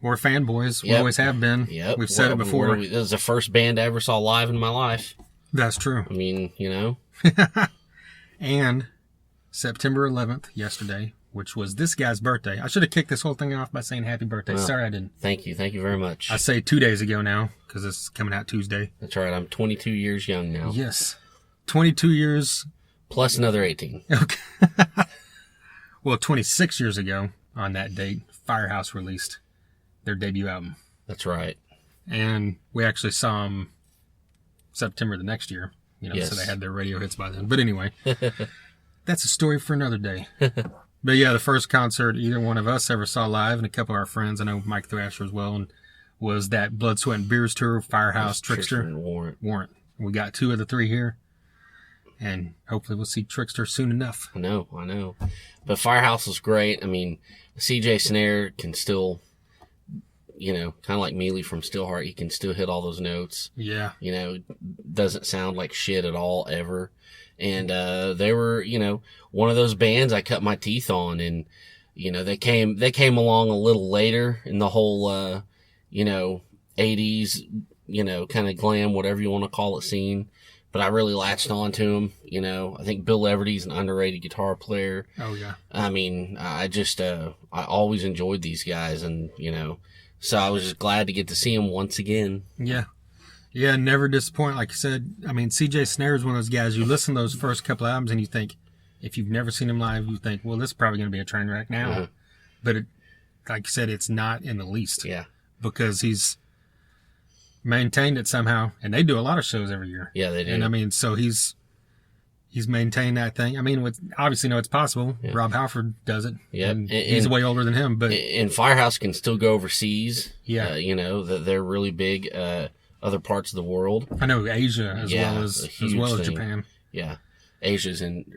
we're fanboys. We Yep. always have been. Yep. We've said it before. This is the first band I ever saw live in my life. That's true. I mean, And September 11th, yesterday, which was this guy's birthday. I should have kicked this whole thing off by saying happy birthday. Well, Sorry I didn't. Thank you. Thank you very much. I say 2 days ago now, because this is coming out Tuesday. That's right. I'm 22 years young now. Yes. 22 years. Plus another 18. Okay. Well, 26 years ago on that date, Firehouse released their debut album. That's right. And we actually saw them September the next year. Yes. So they had their radio hits by then. But anyway, that's a story for another day. But yeah, the first concert either one of us ever saw live, and a couple of our friends, I know Mike Thrasher as well, and was that Blood, Sweat, and Beers tour, Firehouse, Trickster, and Warrant. We got 2 of the 3 here, and hopefully we'll see Trickster soon enough. I know. But Firehouse was great. I mean, CJ Snare can still, kind of like Mealy from Steelheart, he can still hit all those notes. Yeah. Doesn't sound like shit at all, ever. And they were, one of those bands I cut my teeth on, and they came along a little later in the whole 80s, kind of glam, whatever you want to call it, scene. But I really latched on to them. I think Bill Everty's an underrated guitar player. Oh yeah. I mean, I just I always enjoyed these guys, and so I was just glad to get to see them once again. Yeah. Yeah, never disappoint. Like you said, I mean, CJ Snare is one of those guys, you listen to those first couple albums and you think, if you've never seen him live, you think, well, this is probably going to be a train wreck now. Uh-huh. But like you said, it's not in the least. Yeah. Because he's maintained it somehow. And they do a lot of shows every year. Yeah, they do. And I mean, so he's maintained that thing. I mean, obviously know it's possible. Yeah. Rob Halford does it. Yeah. And he's way older than him. And Firehouse can still go overseas. Yeah. They're really big, other parts of the world. I know Asia as well as Japan. Yeah.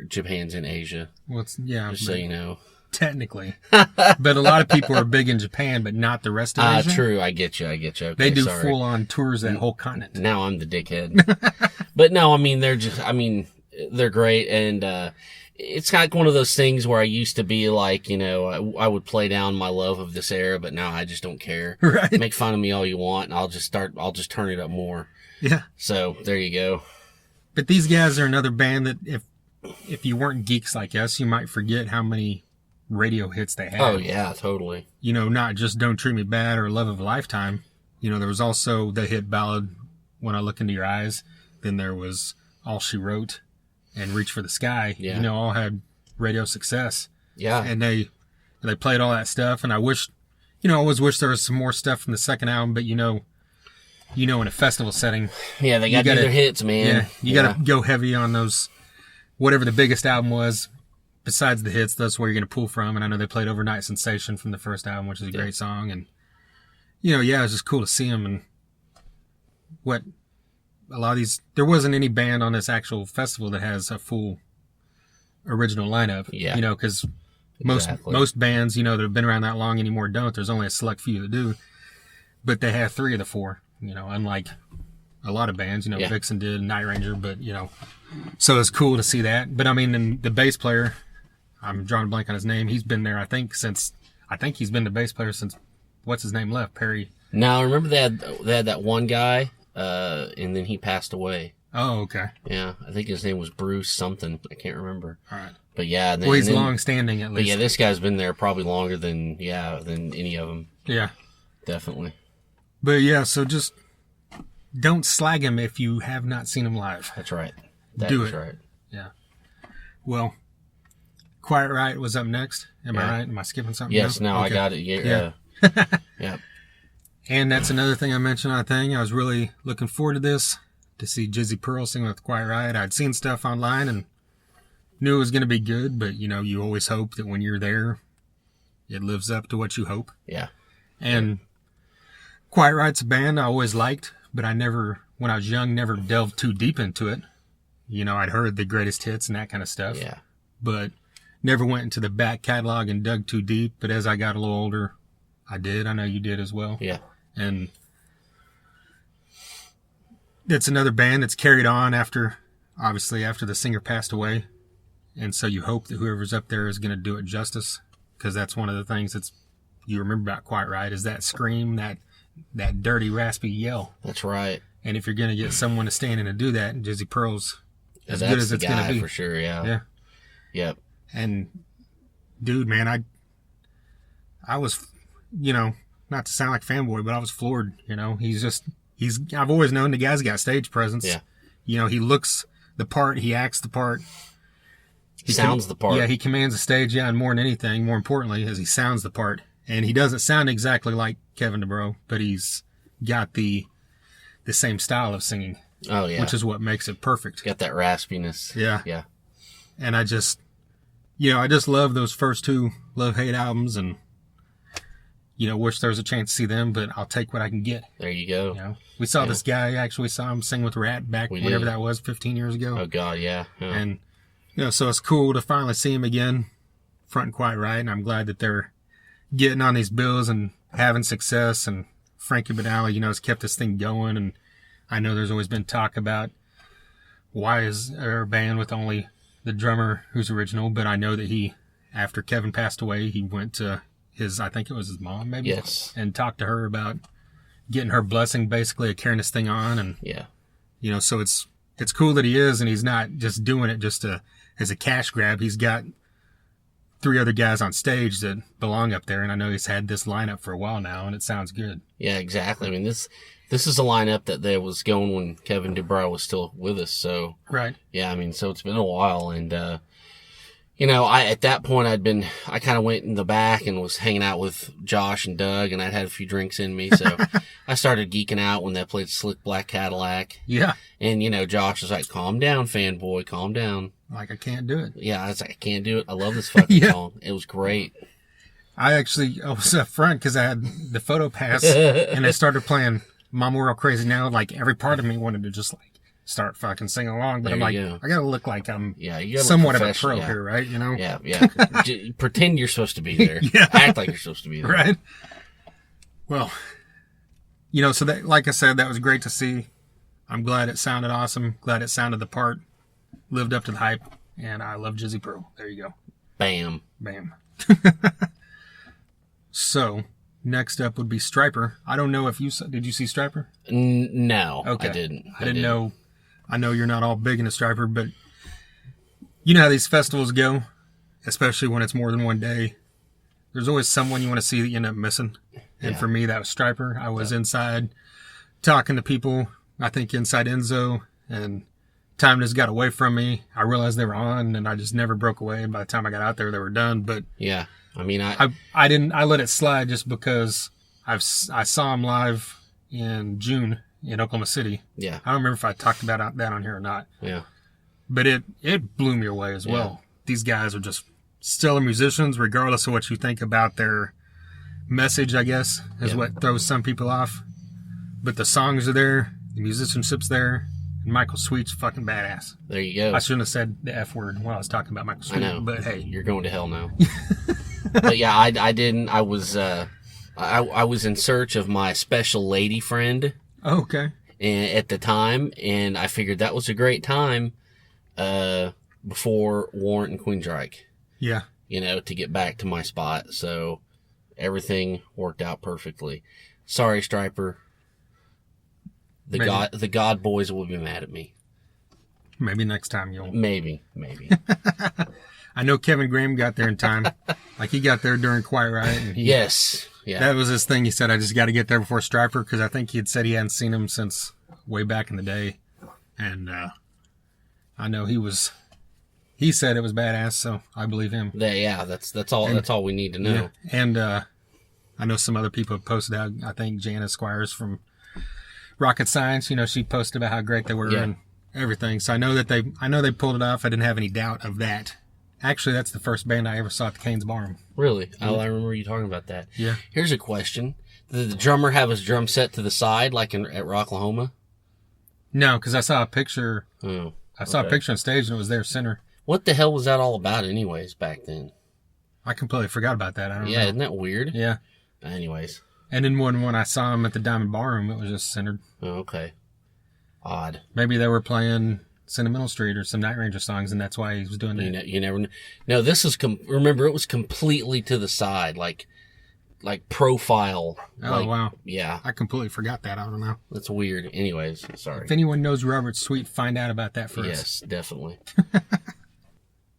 Japan's in Asia. Well, just so you know. Technically. But a lot of people are big in Japan, but not the rest of Asia. True. I get you. Okay, they do full-on tours that whole continent. Now I'm the dickhead. But no, I mean, they're great. And, it's kind of like one of those things where I used to be like, I would play down my love of this era, but now I just don't care. Right. Make fun of me all you want, and I'll just turn it up more. Yeah. So there you go. But these guys are another band that if you weren't geeks like us, you might forget how many radio hits they had. Oh yeah, totally. Not just Don't Treat Me Bad or Love of a Lifetime. There was also the hit ballad When I Look Into Your Eyes. Then there was All She Wrote and Reach for the Sky. Yeah. All had radio success. Yeah. And they played all that stuff, and I wish, I always wish there was some more stuff from the second album, but in a festival setting. Yeah, they got their hits, man. Yeah, you got to go heavy on those, whatever the biggest album was. besides the hits, that's where you're going to pull from. And I know they played Overnight Sensation from the first album, which is a great song. And, you know, yeah, it was just cool to see them. And what a lot of these, there wasn't any band on this actual festival that has a full original lineup. Yeah. You know, because most bands, you know, that have been around that long anymore don't. There's only a select few that do. But they have 3 of the 4, you know, unlike a lot of bands, you know, Vixen did, Night Ranger, but, you know, so it's cool to see that. But, I mean, and the bass player, I'm drawing a blank on his name, he's been there, I think he's been the bass player since, what's his name left, Perry? Now, remember they had that one guy, and then he passed away. Oh, okay. Yeah, I think his name was Bruce something. I can't remember. All right. But, yeah. Well, he's long-standing, at least. But, yeah, this guy's been there probably longer than any of them. Yeah. Definitely. But, yeah, so just don't slag him if you have not seen him live. That's right. Do it. Right. Yeah. Well, Quiet Riot was up next. Am I right? Am I skipping something? Yes, now? I got it. Yeah. Yeah. And that's another thing I mentioned on the thing. I was really looking forward to this, to see Jizzy Pearl sing with Quiet Riot. I'd seen stuff online and knew it was going to be good, but, you know, you always hope that when you're there, it lives up to what you hope. Yeah. And Quiet Riot's a band I always liked, but I never, when I was young, never delved too deep into it. You know, I'd heard the greatest hits and that kind of stuff. Yeah. But never went into the back catalog and dug too deep. But as I got a little older, I did. I know you did as well. Yeah. And it's another band that's carried on after the singer passed away. And so you hope that whoever's up there is going to do it justice. Because that's one of the things that's you remember about Quiet Riot is that scream, that dirty, raspy yell. That's right. And if you're going to get someone to stand in and do that, Jizzy Pearl's as good as it's going to be. For sure, yeah. Yeah. Yep. And, dude, man, I was, you know, not to sound like fanboy, but I was floored, you know. I've always known the guy's got stage presence. Yeah. You know, he looks the part, he acts the part. He sounds the part. Yeah, he commands the stage, and more than anything, more importantly, is he sounds the part. And he doesn't sound exactly like Kevin DuBrow, but he's got the same style of singing. Oh, yeah. Which is what makes it perfect. Got that raspiness. Yeah. Yeah. And I just love those first 2 Love-Hate albums and, you know, wish there was a chance to see them, but I'll take what I can get. There you go. You know, we saw this guy, actually saw him sing with Rat back whenever that was, 15 years ago. Oh, God, yeah. And, you know, so it's cool to finally see him again, front and Quiet Riot, and I'm glad that they're getting on these bills and having success, and Frankie Banali, you know, has kept this thing going, and I know there's always been talk about why is there a band with only the drummer who's original, but I know that after Kevin passed away, he went to I think it was his mom maybe? Yes. And talked to her about getting her blessing basically of carrying this thing on, and yeah. You know, so it's cool that he is, and he's not just doing it just as a cash grab. He's got 3 other guys on stage that belong up there, and I know he's had this lineup for a while now, and it sounds good. Yeah, exactly. I mean, this is a lineup that there was going when Kevin DuBrow was still with us, so. Right. Yeah, I mean, so it's been a while, and, you know, at that point I kind of went in the back and was hanging out with Josh and Doug, and I'd had a few drinks in me, so I started geeking out when they played Slick Black Cadillac. Yeah. And, you know, Josh was like, calm down, fanboy, calm down. Like, I can't do it. Yeah, I was like, I can't do it. I love this fucking song. It was great. I was up front because I had the photo pass, and I started playing Mama We're All Crazy Now. Like, every part of me wanted to just, like, start fucking singing along, but I'm like, I gotta look like I'm somewhat of a pro here, right? You know? Yeah, yeah. Pretend you're supposed to be there. Yeah. Act like you're supposed to be there. Right? Well, you know, so that, like I said, that was great to see. I'm glad it sounded awesome. Glad it sounded the part. Lived up to the hype. And I love Jizzy Pearl. There you go. Bam. Bam. So, next up would be Stryper. I don't know if did you see Stryper? No. Okay. I didn't. I didn't know. I know you're not all big into Stryper, but you know how these festivals go, especially when it's more than one day. There's always someone you want to see that you end up missing. And for me, that was Stryper. I was inside talking to people, I think inside Enzo, and time just got away from me. I realized they were on, and I just never broke away. And by the time I got out there, they were done. But yeah, I mean, I let it slide just because I saw them live in June in Oklahoma City. Yeah. I don't remember if I talked about that on here or not. Yeah. But it blew me away as well. These guys are just stellar musicians, regardless of what you think about their message, I guess, is what throws some people off. But the songs are there, the musicianship's there, and Michael Sweet's fucking badass. There you go. I shouldn't have said the F word while I was talking about Michael Sweet. I know, but hey. You're going to hell now. But yeah, I didn't. I was in search of my special lady friend. Oh, okay. And at the time, and I figured that was a great time before Warrant and Queensryche. Yeah. You know, to get back to my spot. So everything worked out perfectly. Sorry, Striper. The God boys will be mad at me. Maybe next time you'll. Maybe. I know Kevin Graham got there in time. Like, he got there during Quiet Riot. And yes. Yeah. That was his thing. He said, I just got to get there before Striper, because I think he had said he hadn't seen him since way back in the day. And I know he said it was badass, so I believe him. Yeah, that's all we need to know. Yeah. And I know some other people have posted out. I think Jana Squires from Rocket Science, you know, she posted about how great they were and everything. So I know they pulled it off. I didn't have any doubt of that. Actually, that's the first band I ever saw at the Cain's Barroom. Really? Oh, I remember you talking about that. Yeah. Here's a question. Did the drummer have his drum set to the side like at Rocklahoma? No, because I saw a picture. Oh, I saw a picture on stage and it was there center. What the hell was that all about anyways back then? I completely forgot about that. I don't know. Yeah, isn't that weird? Yeah. Anyways. And then when I saw him at the Diamond Barroom, it was just centered. Oh, okay. Odd. Maybe they were playing Sentimental Street or some Night Ranger songs, and that's why he was doing that. You never know. No, this is, remember, it was completely to the side, like profile. Oh, wow. Yeah. I completely forgot that. I don't know. That's weird. Anyways, sorry. If anyone knows Robert Sweet, find out about that first. Yes, definitely.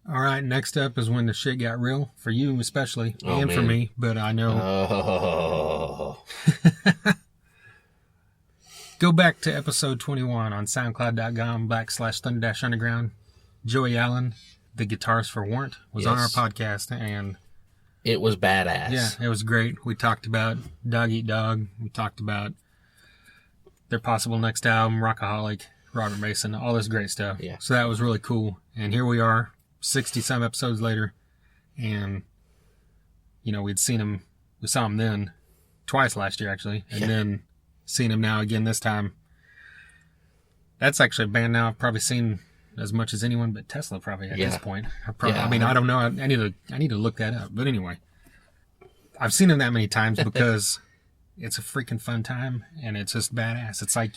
All right, next up is when the shit got real, for you especially, and man. for me, but I know. Oh. Go back to episode 21 on soundcloud.com/Thunder-Underground. Joey Allen, the guitarist for Warrant, was on our podcast, and it was badass. Yeah, it was great. We talked about Dog Eat Dog. We talked about their possible next album, Rockaholic, Robert Mason, all this great stuff. Yeah. So that was really cool. And here we are, 60-some episodes later, and, you know, we saw him then, twice last year, actually, and then seen him now again this time. That's actually a band now I've probably seen as much as anyone but Tesla probably at this point. I mean, I don't know. I need to look that up. But anyway, I've seen him that many times because it's a freaking fun time and it's just badass. It's like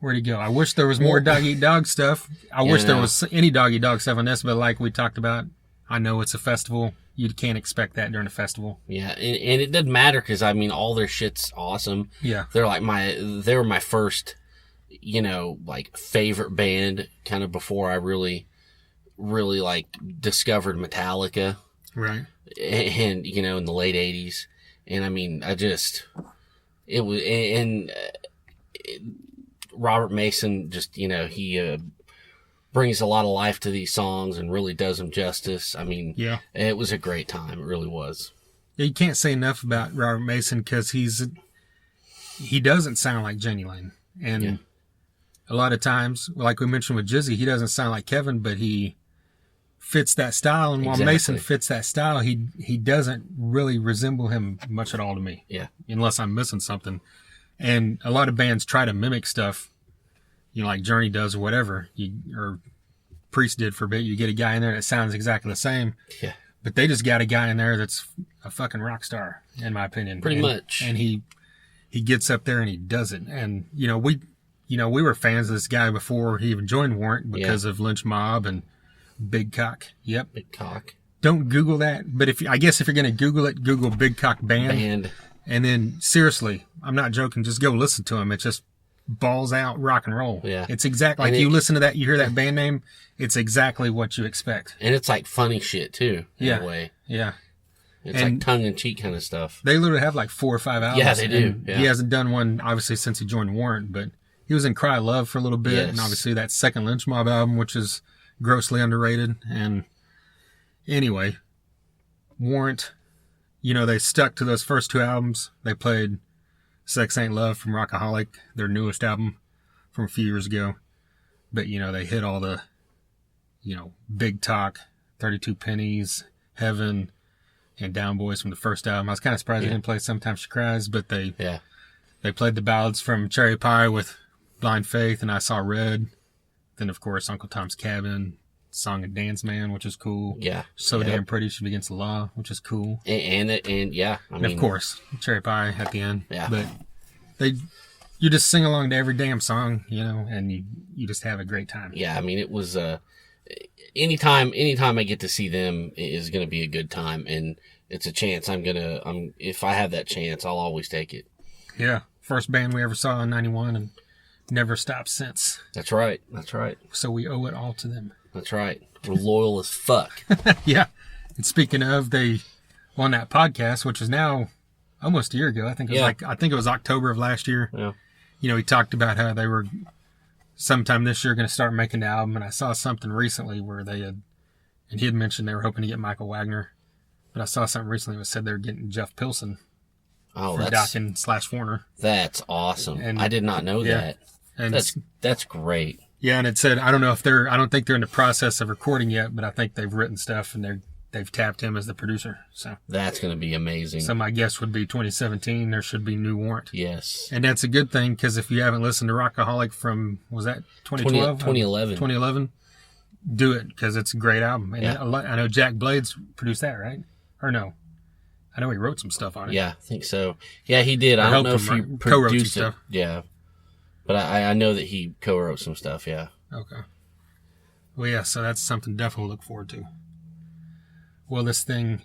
where'd he go? I wish there was more Dog Eat Dog stuff. I wish there was any Dog Eat Dog stuff on this, but like we talked about, I know it's a festival. You can't expect that during a festival. Yeah, and it doesn't matter because, I mean, all their shit's awesome. Yeah. They were my first, you know, like, favorite band kind of before I really, like, discovered Metallica. Right. And, you know, in the late 80s. And, I mean, Robert Mason just, you know, he brings a lot of life to these songs and really does them justice. I mean, it was a great time. It really was. You can't say enough about Robert Mason because he doesn't sound like Jenny Lane. And a lot of times, like we mentioned with Jizzy, he doesn't sound like Kevin, but he fits that style. And while Mason fits that style, he doesn't really resemble him much at all to me. Yeah. Unless I'm missing something. And a lot of bands try to mimic stuff, you know, like Journey does or whatever, or Priest did for a bit. You get a guy in there that sounds exactly the same. Yeah. But they just got a guy in there that's a fucking rock star, in my opinion. Pretty much. And he gets up there and he does it. And, we were fans of this guy before he even joined Warrant because of Lynch Mob and Big Cock. Yep. Big Cock. Don't Google that. But if you're going to Google it, Google Big Cock Band. And then, seriously, I'm not joking, just go listen to him. It's just balls out rock and roll. Yeah. It's exactly, like you listen to that, you hear that band name, it's exactly what you expect. And it's like funny shit, too, in a way. Yeah. It's like tongue-in-cheek kind of stuff. They literally have like 4 or 5 albums. Yeah, they do. Yeah. He hasn't done one, obviously, since he joined Warrant, but he was in Cry Love for a little bit, and obviously that second Lynch Mob album, which is grossly underrated. And anyway, Warrant, they stuck to those first 2 albums. They played Sex Ain't Love from Rockaholic, their newest album from a few years ago. But, they hit all the, Big Talk, 32 Pennies, Heaven, and Down Boys from the first album. I was kind of surprised they didn't play Sometimes She Cries, but they played the ballads from Cherry Pie with Blind Faith and I Saw Red. Then, of course, Uncle Tom's Cabin, Song and Dance Man, which is cool. Yeah. So Damn Pretty Should Be Against the Law, which is cool. And of course, Cherry Pie at the end. Yeah. But you just sing along to every damn song, and you just have a great time. Yeah, I mean, it was, anytime I get to see them is going to be a good time, and it's a chance if I have that chance, I'll always take it. Yeah. First band we ever saw in 91 and never stopped since. That's right. So we owe it all to them. That's right. We're loyal as fuck. Yeah. And speaking of, they on that podcast, which is now almost a year ago. I think it was October of last year. Yeah. He talked about how they were sometime this year going to start making the album, and I saw something recently where and he had mentioned they were hoping to get Michael Wagner, but I saw something recently that said they were getting Jeff Pilson for Dokken / Warner. That's awesome. And, I did not know that. And that's great. Yeah, and it said I don't think they're in the process of recording yet, but I think they've written stuff and they've tapped him as the producer. So that's going to be amazing. So my guess would be 2017. There should be new Warrant. Yes, and that's a good thing because if you haven't listened to Rockaholic from 2012, 2011, do it because it's a great album. And I know Jack Blades produced that, right? Or no? I know he wrote some stuff on it. Yeah, I think so. Yeah, he did. I don't know if he produced it. Yeah. But I know that he co-wrote some stuff, yeah. Okay. Well, yeah, so that's something definitely to look forward to. Well, this thing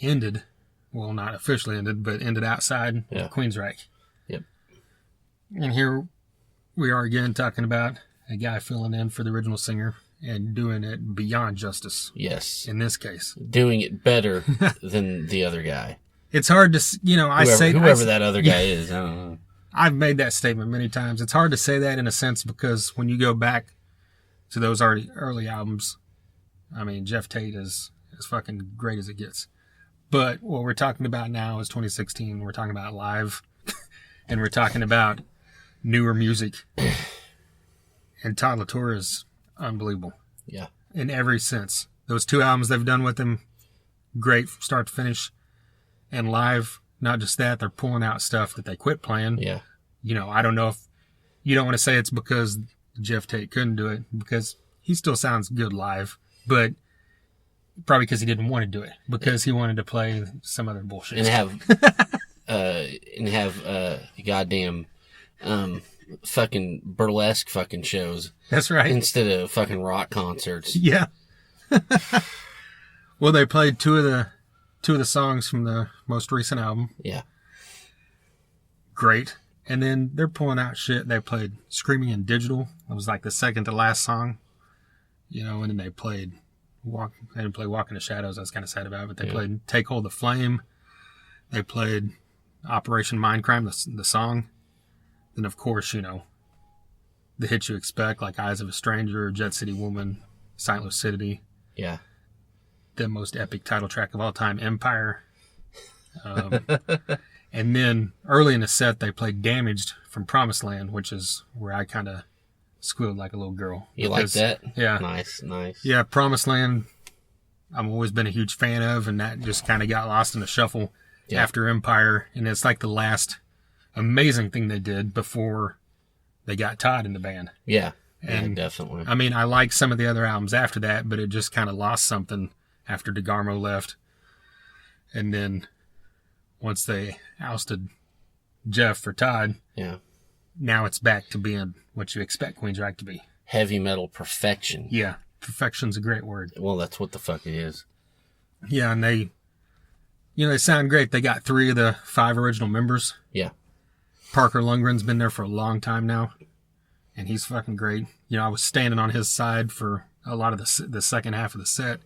ended, well, not officially ended, but ended outside of Queensryche. Yep. And here we are again talking about a guy filling in for the original singer and doing it beyond justice. Yes. In this case. Doing it better than the other guy. It's hard to, whoever that other guy is, I don't know. I've made that statement many times. It's hard to say that in a sense because when you go back to those early albums, I mean, Jeff Tate is as fucking great as it gets. But what we're talking about now is 2016. We're talking about live, and we're talking about newer music. And Todd LaTour is unbelievable. Yeah. In every sense. Those 2 albums they've done with him, great from start to finish. And live, not just that, they're pulling out stuff that they quit playing. Yeah. I don't know if you don't want to say it's because Jeff Tate couldn't do it because he still sounds good live, but probably because he didn't want to do it because he wanted to play some other bullshit. And have goddamn, fucking burlesque fucking shows. That's right. Instead of fucking rock concerts. Yeah. Well, they played two of the songs from the most recent album. Yeah. Great. And then they're pulling out shit. They played Screaming in Digital. It was like the second to last song. And then they played they didn't play Walk in the Shadows. I was kind of sad about it. But they played Take Hold of Flame. They played Operation Mindcrime, the song. Then, of course, the hits you expect, like Eyes of a Stranger, Jet City Woman, Silent Lucidity. Yeah. The most epic title track of all time, Empire. And then early in the set, they played Damaged from Promised Land, which is where I kind of squealed like a little girl. You like that? Yeah. Nice. Yeah, Promised Land, I've always been a huge fan of, and that just kind of got lost in the shuffle after Empire. And it's like the last amazing thing they did before they got Todd in the band. Yeah. And definitely. I mean, I like some of the other albums after that, but it just kind of lost something after DeGarmo left. And then once they ousted Jeff for Todd, now it's back to being what you expect Queensryche to be. Heavy metal perfection. Yeah, perfection's a great word. Well, that's what the fuck it is. Yeah, and they sound great. They got 3 of the 5 original members. Yeah. Parker Lundgren's been there for a long time now, and he's fucking great. I was standing on his side for a lot of the second half of the set.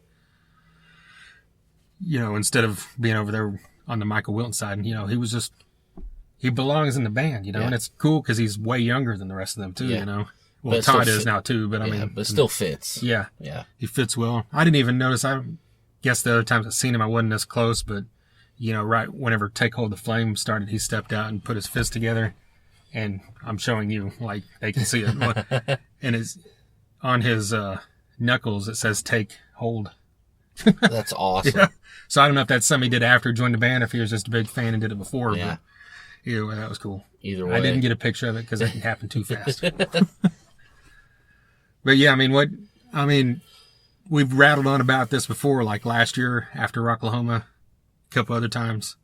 Instead of being over there on the Michael Wilton side, he belongs in the band, and it's cool because he's way younger than the rest of them too, Well, but Todd is now too, but I mean, but still fits. Yeah. Yeah. He fits well. I didn't even notice. I guess the other times I've seen him, I wasn't as close, but right whenever Take Hold of Flame started, he stepped out and put his fist together, and I'm showing you, like, they can see it. And it's on his knuckles that says "Take Hold." That's awesome. Yeah. So I don't know if that's something he did after he joined the band, or if he was just a big fan and did it before. Yeah. But either way, that was cool. Either way. I didn't get a picture of it because it happened too fast. But yeah, I mean, we've rattled on about this before, like last year after Rocklahoma, a couple other times.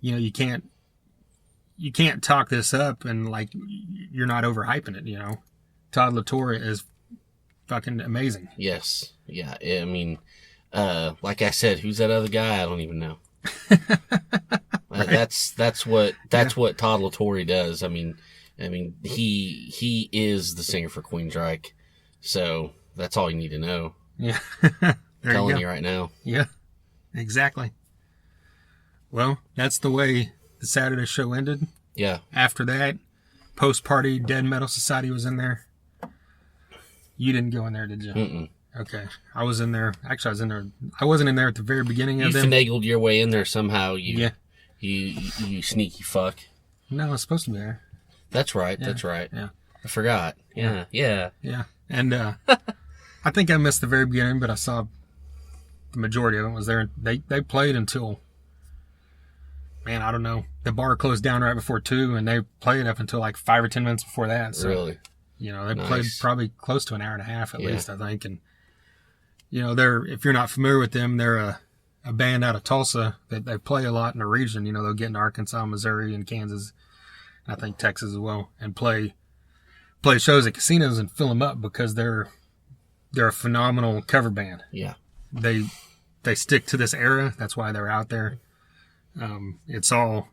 You know, you can't talk this up and like you're not overhyping it. You know, Todd LaTorre is fucking amazing. Yes. Yeah. I mean, like I said, who's that other guy? I don't even know. Right. That's what Todd LaTorre does. I mean, he is the singer for Queensryche, so that's all you need to know. Yeah, telling you right now. Yeah, exactly. Well, that's the way the Saturday show ended. Yeah. After that, post-party Dead Metal Society was in there. You didn't go in there, did you? Mm-mm. Okay. I was in there. Actually, I was in there. I wasn't in there at the very beginning of them. You finagled your way in there somehow. You sneaky fuck. No, I was supposed to be there. That's right. Yeah. That's right. Yeah. I forgot. Yeah. And I think I missed the very beginning, but I saw the majority of it was there. They played until, man, I don't know. The bar closed down right before 2, and they played up until like 5 or 10 minutes before that. So, really? You know, they played probably close to an hour and a half at least, I think. And, you know, if you're not familiar with them, they're a band out of Tulsa that they play a lot in the region. You know, they'll get in Arkansas, Missouri, and Kansas, and I think Texas as well, and play shows at casinos and fill them up because they're a phenomenal cover band. Yeah. They stick to this era. That's why they're out there. It's all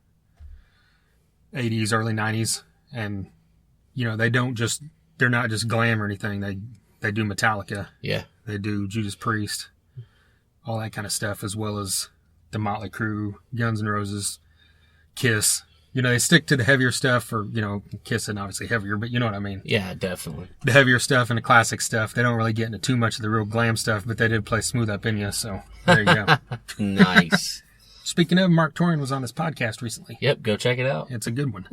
80s, early 90s. And, you know, they're not just glam or anything. They do Metallica. Yeah. They do Judas Priest, all that kind of stuff, as well as the Motley Crue, Guns N' Roses, Kiss. You know, they stick to the heavier stuff, or, you know, Kiss isn't obviously heavier, but you know what I mean. Yeah, definitely. The heavier stuff and the classic stuff. They don't really get into too much of the real glam stuff, but they did play Smooth Up In Ya, so there you go. Nice. Speaking of, Mark Torian was on this podcast recently. Yep, go check it out. It's a good one.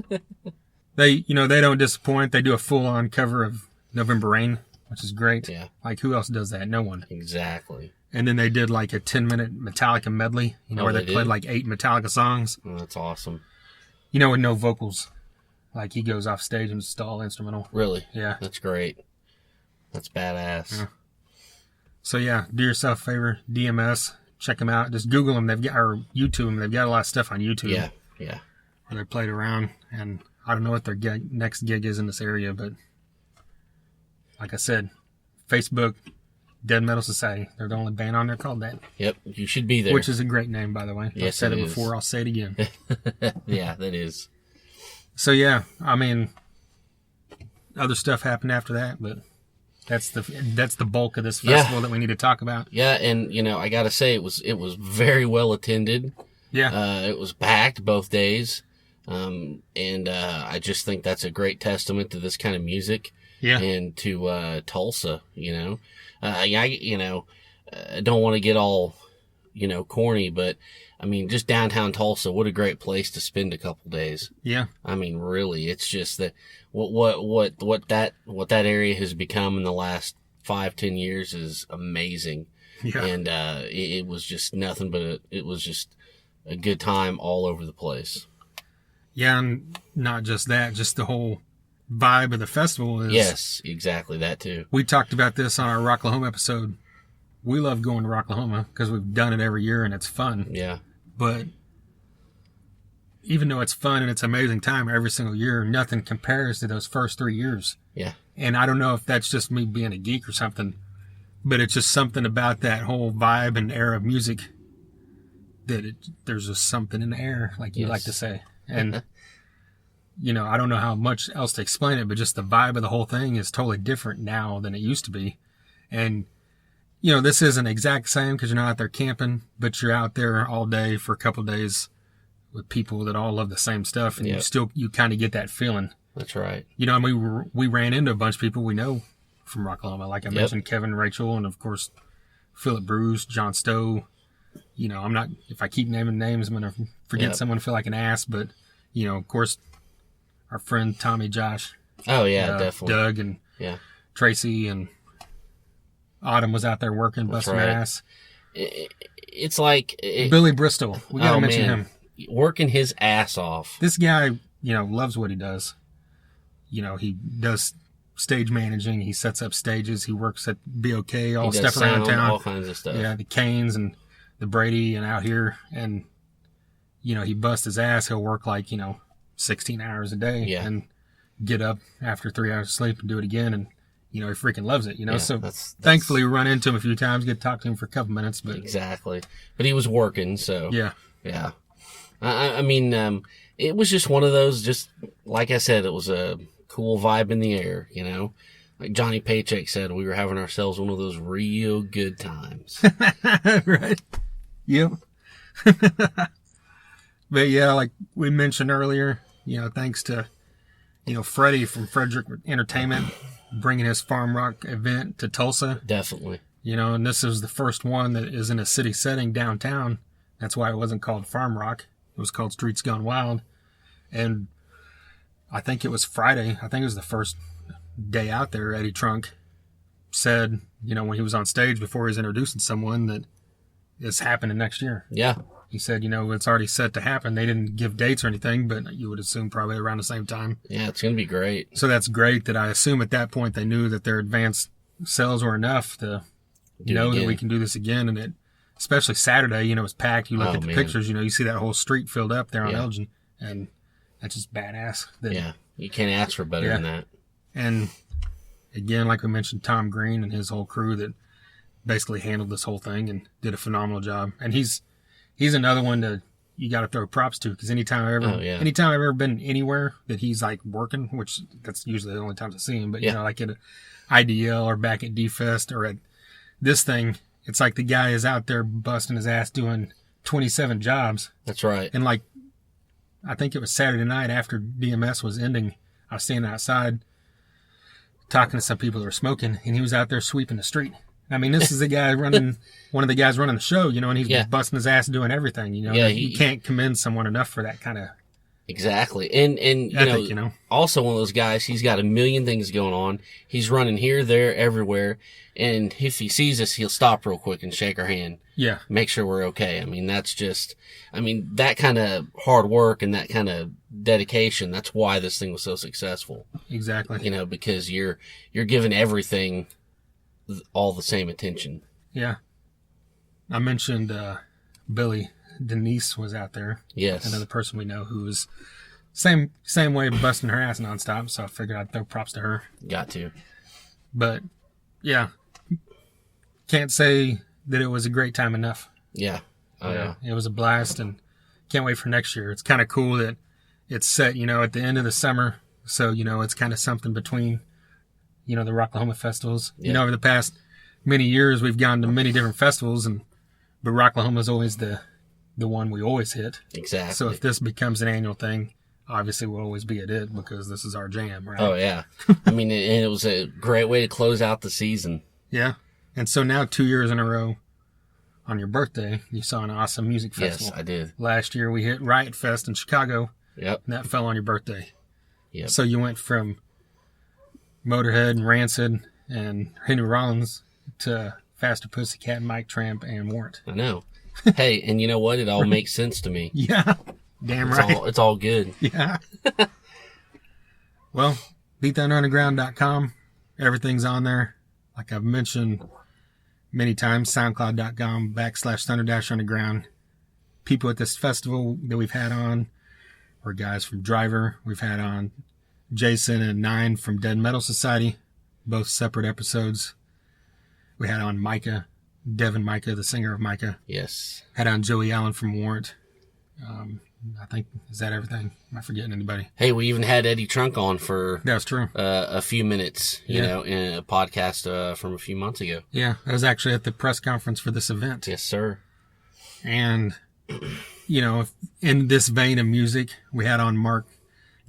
They don't disappoint. They do a full-on cover of November Rain, which is great. Yeah. Like, who else does that? No one. Exactly. And then they did like a 10-minute Metallica medley, you know, where they played like 8 Metallica songs. Oh, that's awesome. You know, with no vocals. Like, he goes off stage and it's all instrumental. Really? Yeah. That's great. That's badass. Yeah. So, yeah, do yourself a favor. DMS. Check them out. Just Google them. Or YouTube them. They've got a lot of stuff on YouTube. Yeah. Where they played around. And I don't know what their next gig is in this area, but like I said, Facebook, Dead Metal Society. They're the only band on there called that. Yep, you should be there. Which is a great name, by the way. Yes, I've said it before. I'll say it again. Yeah, that is. So, yeah, I mean, other stuff happened after that, but that's the bulk of this festival that we need to talk about. Yeah, and, you know, I got to say, it was very well attended. Yeah. It was packed both days. And I just think that's a great testament to this kind of music. Yeah. And to Tulsa, you know. I don't want to get all, you know, corny, but I mean, just downtown Tulsa, what a great place to spend a couple days. Yeah. I mean, really, it's just that what that area has become in the last 5-10 years is amazing. Yeah. And it was just nothing but it was just a good time all over the place. Yeah, and not just that, just the whole vibe of the festival is... Yes, exactly, that too. We talked about this on our Rocklahoma episode. We love going to Rocklahoma because we've done it every year and it's fun. Yeah. But even though it's fun and it's an amazing time every single year, nothing compares to those first 3 years. Yeah. And I don't know if that's just me being a geek or something, but it's just something about that whole vibe and era of music that there's just something in the air, like you like to say. And, you know, I don't know how much else to explain it, but just the vibe of the whole thing is totally different now than it used to be. And, you know, this isn't exact same because you're not out there camping, but you're out there all day for a couple of days with people that all love the same stuff. And you kind of get that feeling. That's right. You know, I mean, we ran into a bunch of people we know from Rocklahoma. Like I mentioned, Kevin, Rachel, and of course, Philip Bruce, John Stowe. You know, if I keep naming names, I'm going to forget someone, feel like an ass. But, you know, of course, our friend Tommy, Josh. Oh, yeah, definitely. Doug and Tracy and Autumn was out there working, busting her ass. It's like... Billy Bristol. We got to mention him. Working his ass off. This guy, loves what he does. He does stage managing. He sets up stages. He works at BOK, all stuff around town. All kinds of stuff. Yeah, the Canes and the Brady and out here. And, he busts his ass. He'll work 16 hours a day and get up after 3 hours of sleep and do it again. And, he freaking loves it, Yeah, so that's... thankfully we run into him a few times, get to talk to him for a couple minutes. But Exactly. But he was working, so. Yeah. Yeah. I mean, it was just one of those, just like I said, it was a cool vibe in the air, Like Johnny Paycheck said, we were having ourselves one of those real good times. Right. Yep. But yeah, like we mentioned earlier, thanks to, Freddie from Frederick Entertainment bringing his Farm Rock event to Tulsa. Definitely. And this is the first one that is in a city setting downtown. That's why it wasn't called Farm Rock. It was called Streets Gone Wild. And I think it was Friday. I think it was the first day out there. Eddie Trunk said, when he was on stage before he was introducing someone, that it's happening next year. Yeah. He said, it's already set to happen. They didn't give dates or anything, but you would assume probably around the same time. Yeah, it's going to be great. So that's great that I assume at that point they knew that their advanced sales were enough to know that we can do this again. And it, especially Saturday, it was packed. You look at the pictures, you see that whole street filled up there on Elgin. And that's just badass. You can't ask for better than that. And again, like we mentioned, Tom Green and his whole crew that basically handled this whole thing and did a phenomenal job. And he's another one that you got to throw props to, because anytime I've ever been anywhere that he's working, which that's usually the only times I see him, but like at IDL or back at D-Fest or at this thing, it's like the guy is out there busting his ass doing 27 jobs. That's right. And I think it was Saturday night after DMS was ending, I was standing outside talking to some people that were smoking, and he was out there sweeping the street. I mean, this is the guy one of the guys running the show, and he's busting his ass doing everything, you can't commend someone enough for that kind of. Exactly. And ethic, also one of those guys, he's got a million things going on. He's running here, there, everywhere. And if he sees us, he'll stop real quick and shake our hand. Yeah. Make sure we're okay. I mean, that kind of hard work and that kind of dedication, that's why this thing was so successful. Exactly. Because you're giving everything all the same attention. Yeah. I mentioned Billy. Denise was out there. Yes. Another person we know who was same way busting her ass nonstop, so I figured I'd throw props to her. Got to. But, yeah. Can't say that it was a great time enough. Yeah. Oh, yeah. It was a blast, and can't wait for next year. It's kind of cool that it's set, at the end of the summer, so, it's kind of something between, the Rocklahoma festivals. Yeah. Over the past many years, we've gone to many different festivals, but Rocklahoma's always the one we always hit. Exactly. So if this becomes an annual thing, obviously we'll always be at it because this is our jam, right? Oh, yeah. I mean, it was a great way to close out the season. Yeah. And so now 2 years in a row, on your birthday, you saw an awesome music festival. Yes, I did. Last year we hit Riot Fest in Chicago. Yep. And that fell on your birthday. Yep. So you went from Motorhead and Rancid and Henry Rollins to Faster Pussycat, Mike Tramp, and Warrant. I know. Hey, and you know what? It all makes sense to me. Yeah. Damn right. It's all good. Yeah. Well, BeatTheUnderground.com. Everything's on there. Like I've mentioned many times, SoundCloud.com/Thunder-Underground. People at this festival that we've had on were guys from Driver. We've had on Jason and Nine from Dead Metal Society. Both separate episodes. We had on Micah. Devin Micah, the singer of Micah. Yes. Had on Joey Allen from Warrant. I think, is that everything? Am I forgetting anybody? Hey, we even had Eddie Trunk on for... That's true. A few minutes, in a podcast from a few months ago. Yeah, I was actually at the press conference for this event. Yes, sir. And, in this vein of music, we had on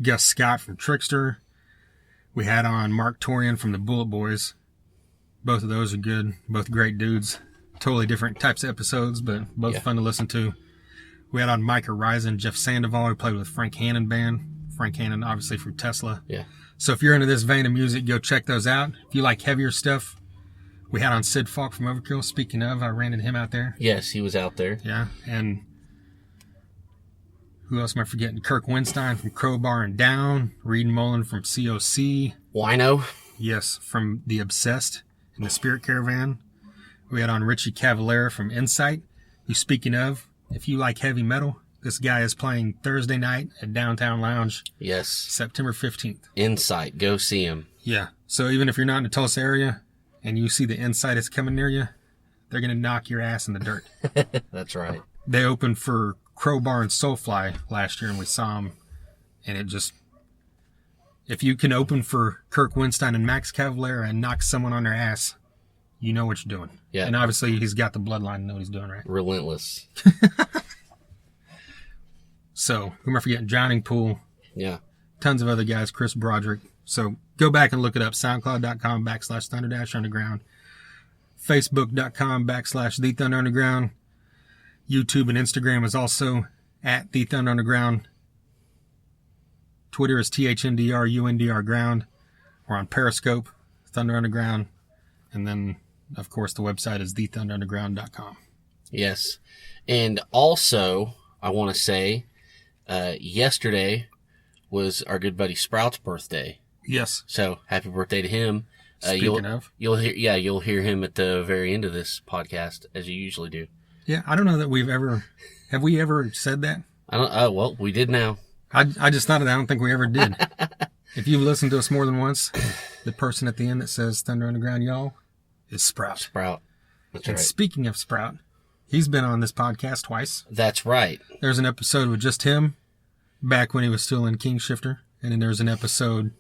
Gus Scott from Trickster. We had on Mark Torian from the Bullet Boys. Both of those are good. Both great dudes. Totally different types of episodes, but both fun to listen to. We had on Micah Risen, Jeff Sandoval, who played with Frank Hannon Band. Frank Hannon, obviously, from Tesla. Yeah. So if you're into this vein of music, go check those out. If you like heavier stuff, We had on Sid Falk from Overkill. Speaking of, I ran into him out there. Yes, he was out there. Yeah, and who else am I forgetting? Kirk Winstein from Crowbar and Down. Reed Mullen from COC. Wino. Yes, from The Obsessed and the Spirit Caravan. We had on Richie Cavallera from Insight. Who, speaking of, if you like heavy metal, this guy is playing Thursday night at Downtown Lounge. Yes. September 15th. Insight. Go see him. Yeah. So even if you're not in the Tulsa area and you see the Insight is coming near you, they're going to knock your ass in the dirt. That's right. They opened for Crowbar and Soulfly last year, and we saw them. And it just... If you can open for Kirk Winstein and Max Cavalera and knock someone on their ass, you know what you're doing. Yeah. And obviously he's got the bloodline to know what he's doing, right? Relentless. So, who am I forgetting? Drowning Pool. Yeah. Tons of other guys. Chris Broderick. So, go back and look it up. SoundCloud.com/Thunderdasher Underground. Facebook.com/The Thunder Underground. YouTube and Instagram is also at The Thunder Underground. Twitter is THNDRUNDR Ground. We're on Periscope, Thunder Underground. And then, of course, the website is thethunderunderground.com. Yes. And also, I want to say, yesterday was our good buddy Sprout's birthday. Yes. So, happy birthday to him. Speaking of. You'll hear him at the very end of this podcast, as you usually do. Yeah, I don't know that have we ever said that? I don't, well, we did now. I just thought of that. I don't think we ever did. If you've listened to us more than once, the person at the end that says Thunder Underground, y'all, is Sprout. Sprout. That's and right. Speaking of Sprout, he's been on this podcast twice. That's right. There's an episode with just him back when he was still in King Shifter. And then there's an episode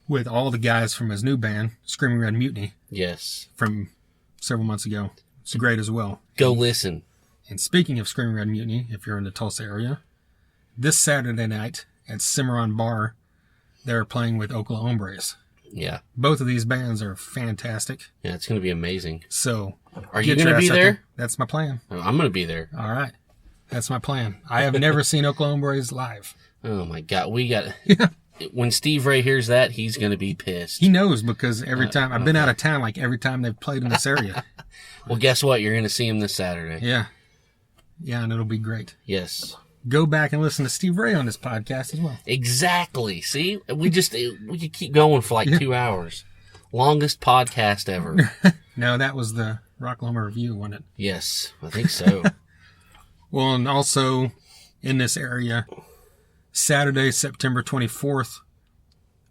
with all the guys from his new band, Screaming Red Mutiny. Yes. From several months ago. It's great as well. Go listen. And speaking of Screaming Red Mutiny, if you're in the Tulsa area, this Saturday night at Cimarron Bar, they're playing with Oklahoma Hombres. Yeah. Both of these bands are fantastic. Yeah, it's going to be amazing. So, are you going to be there? That's my plan. Oh, I'm going to be there. All right. That's my plan. I have never seen Oklahoma Hombres live. Oh, my God. When Steve Ray hears that, he's going to be pissed. He knows because every time, I've been out of town like every time they've played in this area. Well, guess what? You're going to see him this Saturday. Yeah. Yeah, and it'll be great. Yes. Go back and listen to Steve Ray on this podcast as well. Exactly. See? We could keep going for like 2 hours. Longest podcast ever. No, that was the Rocklahoma Review, wasn't it? Yes, I think so. Well, and also in this area, Saturday, September 24th,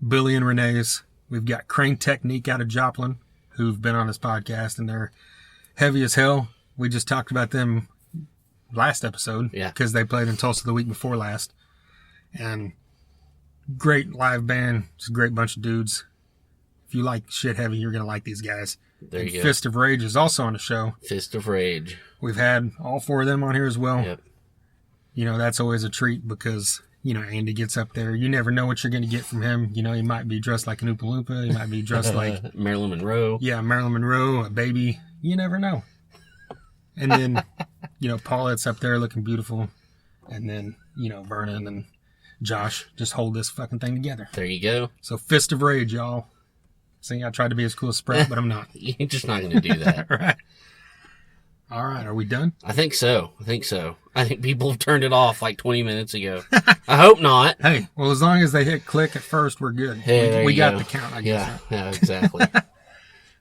Billy and Renee's. We've got Crane Technique out of Joplin, who've been on this podcast, and they're heavy as hell. We just talked about them last episode. Yeah. Because they played in Tulsa the week before last. And great live band. It's a great bunch of dudes. If you like shit heavy, you're going to like these guys. There you go. Fist of Rage is also on the show. Fist of Rage. We've had all four of them on here as well. Yep. You know, that's always a treat because, you know, Andy gets up there. You never know what you're going to get from him. You know, he might be dressed like an Oompa Loompa. He might be dressed like... Marilyn Monroe. Yeah, Marilyn Monroe, a baby. You never know. And then, you know, Paulette's up there looking beautiful. And then, you know, Vernon and Josh just hold this fucking thing together. There you go. So, Fist of Rage, y'all. See, I tried to be as cool as Sprout, but I'm not. You're just not going to do that. Right. All right, are we done? I think so. I think people have turned it off like 20 minutes ago. I hope not. Hey, well, as long as they hit click at first, we're good. Hey, we got the count, I guess. Yeah, exactly.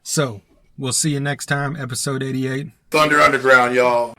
So, we'll see you next time, episode 88. Thunder Underground, y'all.